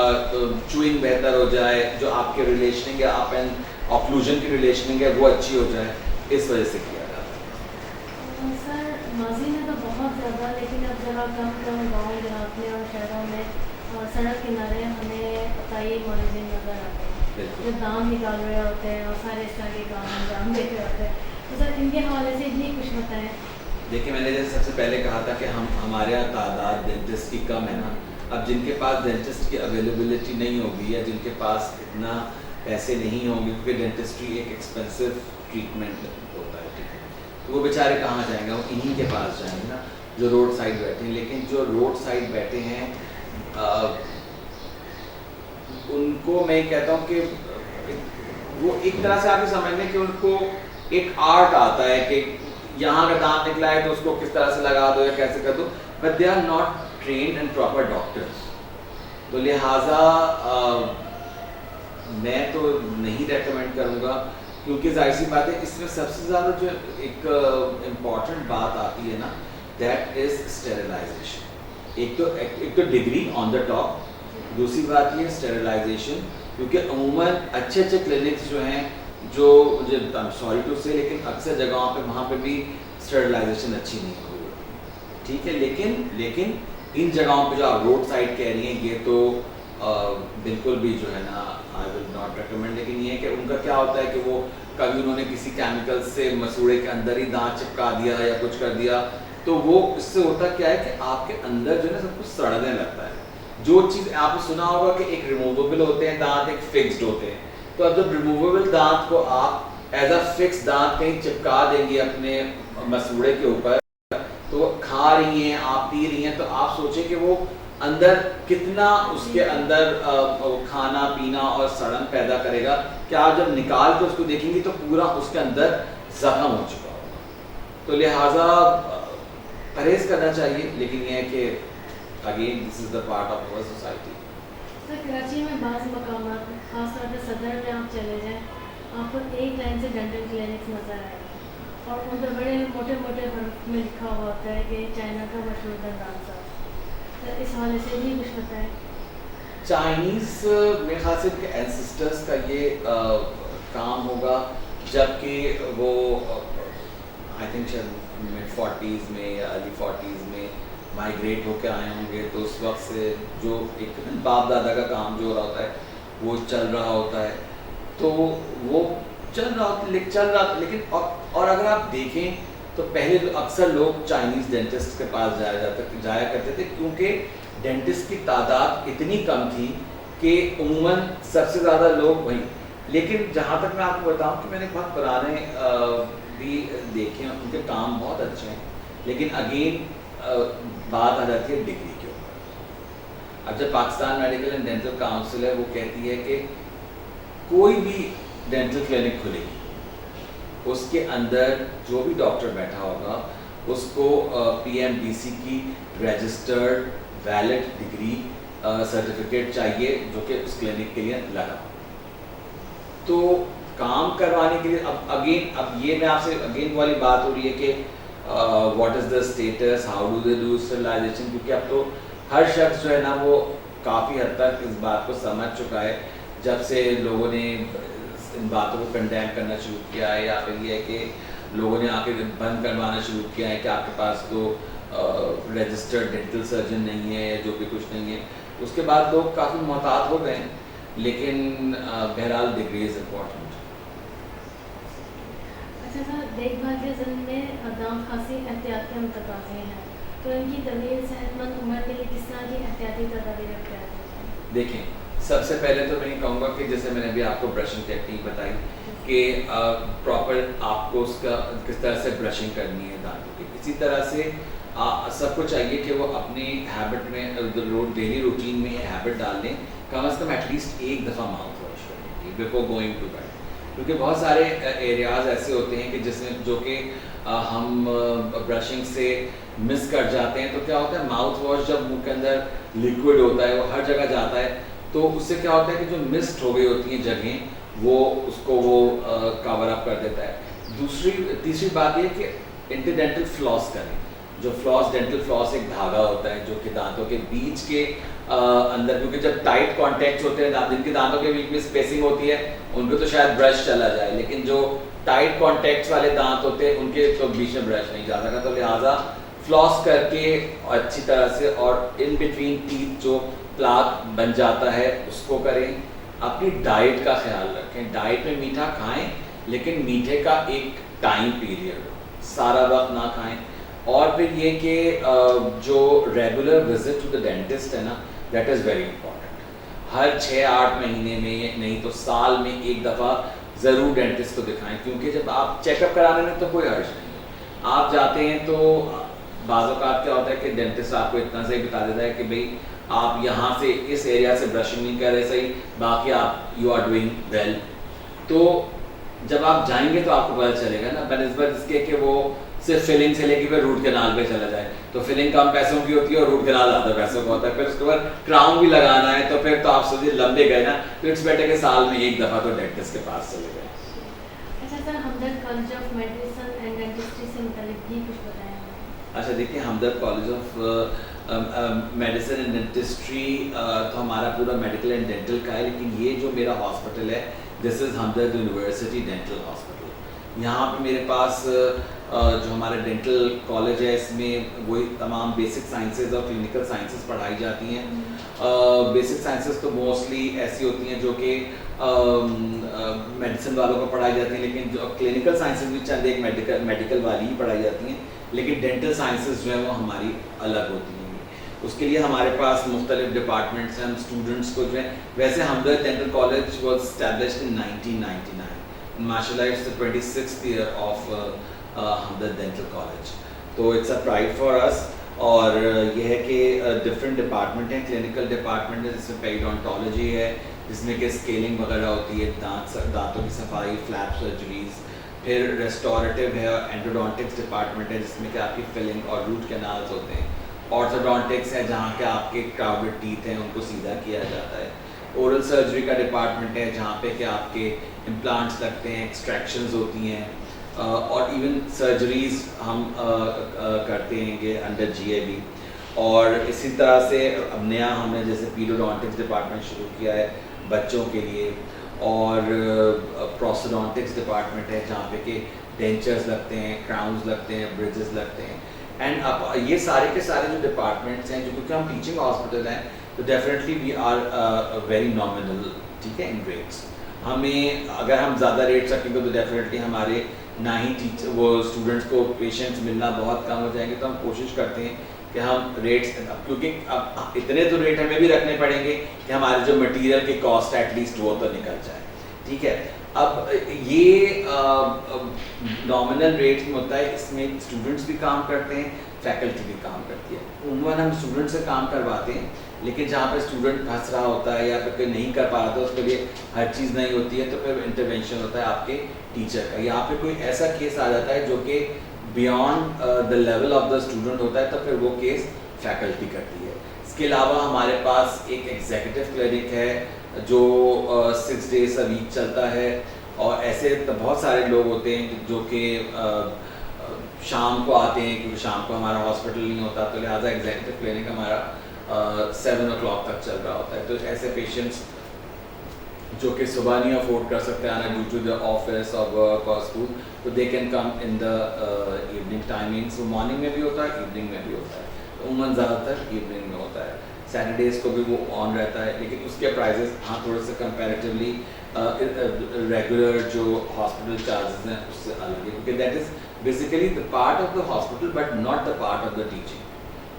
चूइंग बेहतर हो जाए, जो आपके रिलेशनिंग है, अप एंड ऑक्लूजन की रिलेशनिंग है वो अच्छी हो जाए, इस वजह से किया जाता है। सर माजी में तो बहुत ज़्यादा, लेकिन अब जगह कम गाँव देहात में और शहरों में सड़क किनारे हमें कई मरीज नज़र आते हैं जो दाम निकाल रहे होते हैं और सारे इस तरह के काम अंजाम दे रहे होते हैं। तो सर इनके हवाले से भी कुछ बताएं। देखिए, मैंने जैसे सबसे पहले कहा था कि हमारे यहाँ तादाद डेंटिस्ट की कम है ना, अब जिनके पास डेंटिस्ट की अवेलेबिलिटी नहीं होगी या जिनके पास इतना पैसे नहीं होंगे, क्योंकि डेंटिस्ट्री एक एक्सपेंसिव ट्रीटमेंट होता है, ठीक है, तो वो बेचारे कहाँ जाएंगे, वो इन्हीं के पास जाएंगे ना जो रोड साइड बैठे हैं। लेकिन जो रोड साइड बैठे हैं उनको मैं कहता हूँ कि वो एक तरह से आप समझ लें कि उनको एक आर्ट आता है कि यहाँ का दांत निकला है तो उसको किस तरह से लगा दो या कैसे कर दो, but they are not trained and proper doctors. तो लिहाजा मैं तो नहीं रेकमेंड करूँगा, क्योंकि जाहिर सी बात है इसमें सबसे ज़्यादा जो एक इम्पॉर्टेंट बात आती है ना, दैट इज़ स्टेरिलाइजेशन। एक तो डिग्री ऑन द टॉप, दूसरी बात ये स्टेरिलाइजेशन, क्योंकि अमूमन अच्छे क्लिनिक्स जो हैं जो मुझे सॉरी टू से, लेकिन अक्सर जगहों पे वहाँ पे भी स्टेरिलाइजेशन अच्छी नहीं हो रही, ठीक है। लेकिन इन जगहों पे जो आप रोड साइड कह रही हैं ये तो बिल्कुल भी जो है ना आई विल नॉट रिकमेंड। लेकिन ये है कि उनका क्या होता है कि वो कभी उन्होंने किसी केमिकल से मसूड़े के अंदर ही दांत चिपका दिया या कुछ कर दिया, तो वो इससे होता क्या है कि आपके अंदर जो है ना सब कुछ सड़ने लगता है। जो चीज़ आपने सुना होगा कि एक रिमूवेबल होते हैं दांत, एक फिक्स्ड होते हैं, तो अब जब रिमूवेबल दांत को आप एज अ फिक्स दांत कहीं चिपका देंगे अपने मसूड़े के ऊपर, तो खा रही हैं आप, पी रही हैं, तो आप सोचें कि वो अंदर कितना उसके अंदर खाना पीना और सड़न पैदा करेगा कि आप जब निकाल के उसको देखेंगे तो पूरा उसके अंदर जख्म हो चुका होगा। तो लिहाजा परहेज करना चाहिए, लेकिन यह है कि again this is the part of our society. Sir Karachi में बाज़ मकामात खासतौर पर सदर में आप चले जाएं, आपको एक लाइन से डेंटल क्लिनिक्स नज़र आएगा और उन पर बड़े मोटे मोटे हर्फ में लिखा हुआ होता है कि चाइना का मशहूर दंदान साफ। तो इस हवाले से भी कुछ बताएं। चाइनीज़ मेरे ख्याल से उनके एंसेस्टर्स का ये काम होगा, जबकि वो आई थिंक शायद मिड-40s में या अर्ली 40s में माइग्रेट होकर आए होंगे, तो उस वक्त से जो एक बाप दादा का काम जो हो रहा होता है वो चल रहा होता है, तो वो चल रहा था। लेकिन और अगर आप देखें तो पहले तो अक्सर लोग चाइनीज़ डेंटिस्ट के पास जाया करते थे, क्योंकि डेंटिस्ट की तादाद इतनी कम थी कि उम्मन सबसे ज़्यादा लोग वहीं। लेकिन जहाँ तक मैं आपको बताऊँ कि मैंने बहुत पुराने भी देखे हैं, उनके काम बहुत अच्छे हैं, लेकिन अगेन बात आ जाती है डिग्री के ऊपर। अब जब Pakistan medical and dental council है वो कहती है कि कोई भी डेंटल क्लिनिक खुलेगी, उसके अंदर जो भी डॉक्टर बैठा होगा उसको PMDC की रजिस्टर्ड वैलिड डिग्री सर्टिफिकेट चाहिए जो कि उस क्लिनिक के लिए लगा। तो काम करवाने के लिए अब ये मैं आपसे अगेन वाली बात हो रही है कि what is the status, how do they do sterilization, क्योंकि अब तो हर शख्स जो है ना वो काफ़ी हद तक इस बात को समझ चुका है, जब से लोगों ने इन बातों को कंडेम करना शुरू किया है, या फिर ये है कि लोगों ने आके बंद करवाना शुरू किया है कि आपके पास तो रजिस्टर्ड डेंटल सर्जन नहीं है, जो भी कुछ नहीं है। उसके बाद लोग काफ़ी मोहतात हो गए हैं, लेकिन बहरहाल डिग्री इज़ इम्पॉर्टेंट। अच्छा सर, देखभाल के ज़िम्मे में दांत खांसी एहतियात के मुतकाज़े हैं, तो इनकी तवील सेहतमंद उम्र के लिए किस तरह की एहतियाती तदाबीर अख्तियार करें? देखें, सबसे पहले तो मैं ये कहूँगा कि जैसे मैंने अभी आपको ब्रशिंग टेक्निक बताई कि प्रॉपर आपको उसका किस तरह से ब्रशिंग करनी है दांतों की, इसी तरह से सबको चाहिए कि वो अपनी हैबिट में डेली रूटीन में हैबिट डाल लें, कम से कम एटलीस्ट एक दफ़ा माउथ वॉश करने की बिफोर गोइंग टू बेड। क्योंकि बहुत सारे एरियाज़ ऐसे होते हैं कि जिसमें जो कि हम ब्रशिंग से मिस कर जाते हैं। तो क्या होता है, माउथ वॉश जब मुंह के अंदर लिक्विड होता है वो हर जगह जाता है, तो उससे क्या होता है कि जो मिस्ट हो गई होती हैं जगहें वो उसको कवर अप कर देता है। तीसरी बात ये कि इंटरडेंटल फ्लॉस करें। जो डेंटल फ्लॉस एक धागा होता है जो कि दांतों के बीच के अंदर, क्योंकि जब टाइट कॉन्टैक्ट होते हैं जिनके दांतों के बीच में स्पेसिंग होती है उनको तो शायद ब्रश चला जाए, लेकिन जो टाइट कॉन्टैक्ट्स वाले दांत होते हैं उनके तो बीच में ब्रश नहीं जा सकता। तो लिहाजा फ्लॉस करके अच्छी तरह से और इन बिटवीन टीथ जो प्लाक बन जाता है उसको करें। अपनी डाइट का ख्याल रखें, डाइट में मीठा खाएं लेकिन मीठे का एक टाइम पीरियड हो, सारा वक्त ना खाएं। और फिर ये कि जो regular visit to the dentist है ना, दैट इज़ वेरी इंपॉर्टेंट। हर 6-8 महीने में नहीं तो साल में एक दफ़ा ज़रूर डेंटिस्ट को दिखाएं, क्योंकि जब आप चेकअप कराने में तो कोई हर्ज नहीं है। आप जाते हैं तो बाज़ औक़ात क्या होता है कि डेंटिस्ट आपको इतना सही बता देता है कि भाई आप यहाँ से इस एरिया से ब्रशिंग नहीं कर रहे सही, बाकी आप यू आर डूइंग वेल। तो जब आप जाएंगे तो आपको पता चलेगा ना, बनिस्बत इसके कि वो सिर्फ फिलिंग से लेके फिर रूट कैनाल पे चला जाए, तो फिलिंग कम पैसों की होती है और रूट कैनाल ज़्यादा पैसों का होता है। फिर उसके बाद क्राउन भी लगाना है, तो फिर तो आप सोचिए लंबे गए ना, तो इट्स बेटर के साल में एक दफ़ा तो डेंटिस्ट के पास चले गए। अच्छा sir, Hamdard college of medicine and dentistry से मुतालिक भी कुछ बताएं। अच्छा देखिए, Hamdard college of medicine and dentistry तो हमारा पूरा मेडिकल एंड डेंटल का है, लेकिन ये जो मेरा हॉस्पिटल है this is Hamdard university dental hospital. यहाँ पे मेरे पास जो हमारा डेंटल कॉलेज है इसमें वही तमाम बेसिक साइंसेज और क्लिनिकल साइंसेज पढ़ाई जाती हैं। बेसिक साइंसेज तो मोस्टली ऐसी होती हैं जो कि मेडिसिन वालों को पढ़ाई जाती हैं, लेकिन जो क्लिनिकल साइंसेज भी चंद एक मेडिकल वाली ही पढ़ाई जाती हैं, लेकिन डेंटल साइंसेज जो है वो हमारी अलग होती हैं। उसके लिए हमारे पास मुख्तलिफ डिपार्टमेंट्स हैं। हम स्टूडेंट्स को जो है, वैसे Hamdard dental college was established in 1999, माशाल्लाह it's the 26th year of Hamdard dental college, तो it's a pride for us. और यह है कि डिफरेंट डिपार्टमेंट हैं, क्लिनिकल डिपार्टमेंट है जिसमें पेरिडोंटोलॉजी है जिसमें कि स्केलिंग वगैरह होती है, दांतों की सफाई, फ्लैप सर्जरीज। फिर रेस्टोरेटिव है, एंडोडोंटिक्स डिपार्टमेंट है जिसमें कि आपकी फिलिंग और रूट कैनाल्स होते हैं। ऑर्थोडोंटिक्स है जहाँ के आपके क्राउडेड टीथ हैं उनको सीधा किया जाता है। ओरल सर्जरी का डिपार्टमेंट है जहाँ पे कि आपके इम्प्लांट्स लगते हैं, एक्सट्रैक्शंस होती हैं, और इवन सर्जरीज हम करते हैं अंडर GAB। और इसी तरह से अब नया हमने जैसे पीरियोडोंटिक्स डिपार्टमेंट शुरू किया है बच्चों के लिए, और प्रोस्टोडोंटिक्स डिपार्टमेंट है जहाँ पे कि डेंचर्स लगते हैं, क्राउन्स लगते हैं, ब्रिजेस लगते हैं। एंड अब ये सारे के सारे जो डिपार्टमेंट्स हैं, जो क्योंकि हम टीचिंग हॉस्पिटल हैं तो definitely we are very nominal, ठीक है, इन रेट्स। हमें अगर हम ज़्यादा रेट्स रखेंगे तो डेफिनेटली हमारे ना ही टीचर वो स्टूडेंट्स को पेशेंट्स मिलना बहुत कम हो जाएंगे। तो हम कोशिश करते हैं कि हम रेट्स, क्योंकि अब इतने तो रेट हमें भी रखने पड़ेंगे कि हमारे जो मटेरियल की कॉस्ट एटलीस्ट वो तो निकल जाए, ठीक है। अब ये नॉमिनल रेट में होता है, इसमें स्टूडेंट्स भी काम करते हैं, फैकल्टी भी काम करती है। उन्होंने हम स्टूडेंट से काम करवाते हैं, लेकिन जहाँ पे स्टूडेंट फंस रहा होता है या फिर कोई नहीं कर पा रहा था उसके लिए हर चीज़ नहीं होती है, तो फिर इंटरवेंशन होता है आपके टीचर का। यहाँ पे कोई ऐसा केस आ जाता है जो कि beyond the level of the student होता है, तो फिर वो केस फैकल्टी करती है। इसके अलावा हमारे पास एक एग्जीक्यूटिव क्लिनिक है जो 6 days a week चलता है, और ऐसे तो बहुत सारे लोग होते हैं जो कि शाम को आते हैं, क्योंकि शाम को हमारा हॉस्पिटल नहीं होता, तो लिहाजा एग्जीक्यूटिव क्लिनिक हमारा 7 o'clock तक चल रहा होता है। तो ऐसे पेशेंट्स जो कि सुबह नहीं अफोर्ड कर सकते आना ड्यू टू द ऑफिस और वर्क और स्कूल, तो they can come in the evening timings. Morning में भी होता है, इवनिंग में भी होता है, तो उमूमन ज़्यादातर इवनिंग में होता है। सैटरडेज़ को भी वो ऑन रहता है, लेकिन उसके प्राइजेस हाँ थोड़े से कंपैरेटिवली रेगुलर जो हॉस्पिटल चार्जेस हैं उससे अलग है, क्योंकि that is basically the part of the hospital but not the part of the teaching.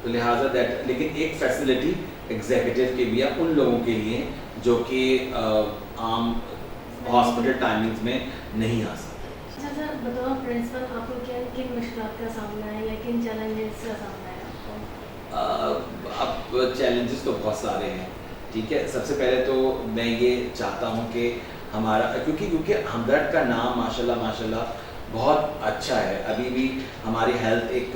तो लिहाजा दैट, लेकिन एक फैसिलिटी एग्जीक्यूटिव के भी है उन लोगों के लिए जो कि आम हॉस्पिटल टाइमिंग्स में नहीं आ सकते। अच्छा सर, बताओ प्रिंसिपल, आपको किन मुश्किलात का सामना है या किन चैलेंजेस का सामना है आपको? अब चैलेंजेस तो बहुत सारे हैं, ठीक है। सबसे पहले तो मैं ये चाहता हूँ कि हमारा, क्योंकि हमदर्द का नाम माशाल्लाह बहुत अच्छा है। अभी भी हमारी हेल्थ एक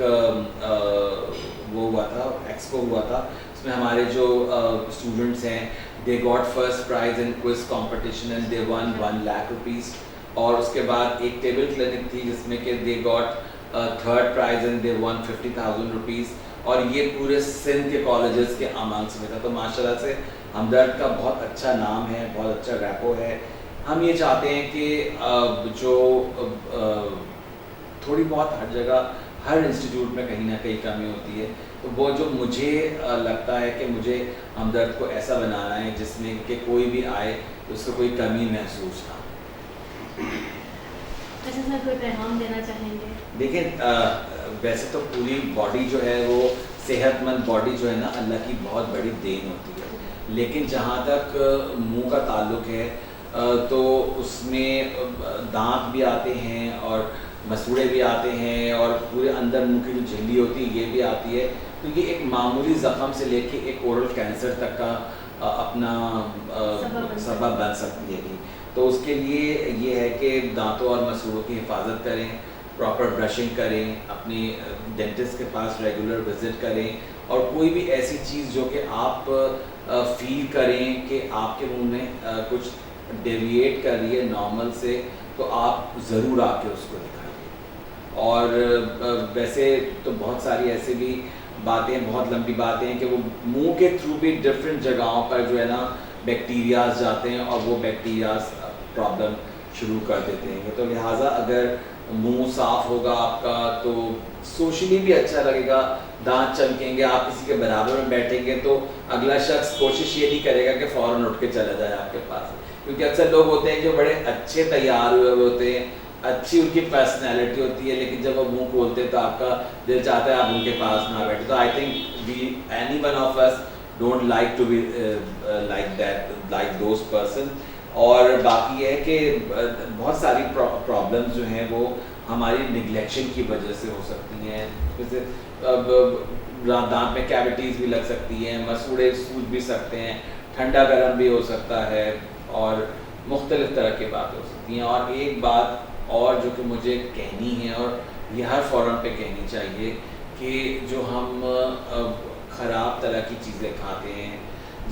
वो हुआ था, एक्सपो हुआ था, उसमें हमारे जो स्टूडेंट्स हैं they got first prize in quiz competition and they won 1 lakh rupees. और उसके बाद एक टेबल क्लिनिक थी जिसमें कि they got third prize and they won 50,000 rupees, और ये पूरे सिंध के कॉलेजेस के अमांग्स में था। तो माशाल्लाह से हमदर्द का बहुत अच्छा नाम है, बहुत अच्छा रैपो है। हम ये चाहते हैं कि जो थोड़ी बहुत हर जगह हर इंस्टीट्यूट में कहीं ना कहीं कमी होती है, तो वो जो मुझे लगता है कि मुझे हमदर्द को ऐसा बनाना है जिसमें कि कोई भी आए तो उसको कोई कमी महसूस ना हो। अच्छा सर, कोई पैगाम देना चाहेंगे? देखिए वैसे तो पूरी बॉडी जो है वो सेहतमंद बॉडी जो है ना अल्लाह की बहुत बड़ी देन होती है, लेकिन जहाँ तक मुंह का ताल्लुक है तो उसमें दांत भी आते हैं और मसूड़े भी आते हैं और पूरे अंदर मुंह की जो झिल्ली होती है ये भी आती है। तो ये एक मामूली ज़ख़म से लेके एक ओरल कैंसर तक का अपना सबब बन सकती है। तो उसके लिए ये है कि दांतों और मसूड़ों की हिफाजत करें, प्रॉपर ब्रशिंग करें, अपनी डेंटिस्ट के पास रेगुलर विज़िट करें और कोई भी ऐसी चीज़ जो कि आप फील करें कि आपके मुंह में कुछ डेविएट कर रही है नॉर्मल से, तो आप ज़रूर आके उसको दिखाइए। और वैसे तो बहुत सारी ऐसे भी बातें, बहुत लंबी बातें हैं कि वो मुंह के थ्रू भी डिफरेंट जगहों पर जो है ना बैक्टीरियाज जाते हैं और वो बैक्टीरियाज प्रॉब्लम शुरू कर देते हैं। तो लिहाजा अगर मुंह साफ होगा आपका तो सोशली भी अच्छा लगेगा, दांत चमकेंगे, आप किसी के बराबर में बैठेंगे तो अगला शख्स कोशिश ये नहीं करेगा कि फ़ौरन उठ के चला जाए आपके पास, क्योंकि अक्सर लोग होते हैं जो बड़े अच्छे तैयार हुए होते हैं, अच्छी उनकी पर्सनैलिटी होती है, लेकिन जब वो मुंह खोलते हैं तो आपका दिल चाहता है आप उनके पास ना बैठे। तो I think any one of us don't like to be like that, like those person. और बाकी है कि बहुत सारी प्रॉब्लम्स जो हैं वो हमारी निगलेक्शन की वजह से हो सकती हैं। जैसे दांत में कैविटीज़ भी लग सकती हैं, मसूड़े सूज भी सकते हैं, ठंडा गर्म भी हो सकता है और मुख्तलिफ़ तरह की बातें हो सकती हैं। और एक बात और जो कि मुझे कहनी है और ये हर फोरम पे कहनी चाहिए कि जो हम ख़राब तरह की चीज़ें खाते हैं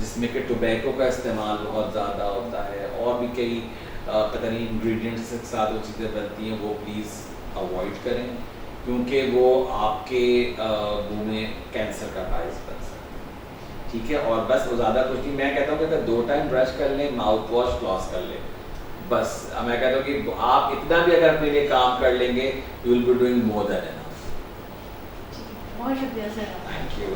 जिसमें कि टोबैको का इस्तेमाल बहुत ज़्यादा होता है और भी कई पता नहीं इंग्रेडिएंट्स के साथ वो चीज़ें बनती हैं, वो प्लीज़ अवॉइड करें क्योंकि वो आपके मुंह में कैंसर का बायस बन सकता है। ठीक है, और बस वो ज़्यादा कुछ नहीं, मैं कहता हूँ कि अगर 2 टाइम ब्रश कर लें, माउथ वॉश फ्लॉस कर लें, बस मैं कहता हूँ कि आप इतना भी अगर अपने लिए काम कर लेंगे, you will be doing more than enough. बहुत शुक्रिया सर। Thank you.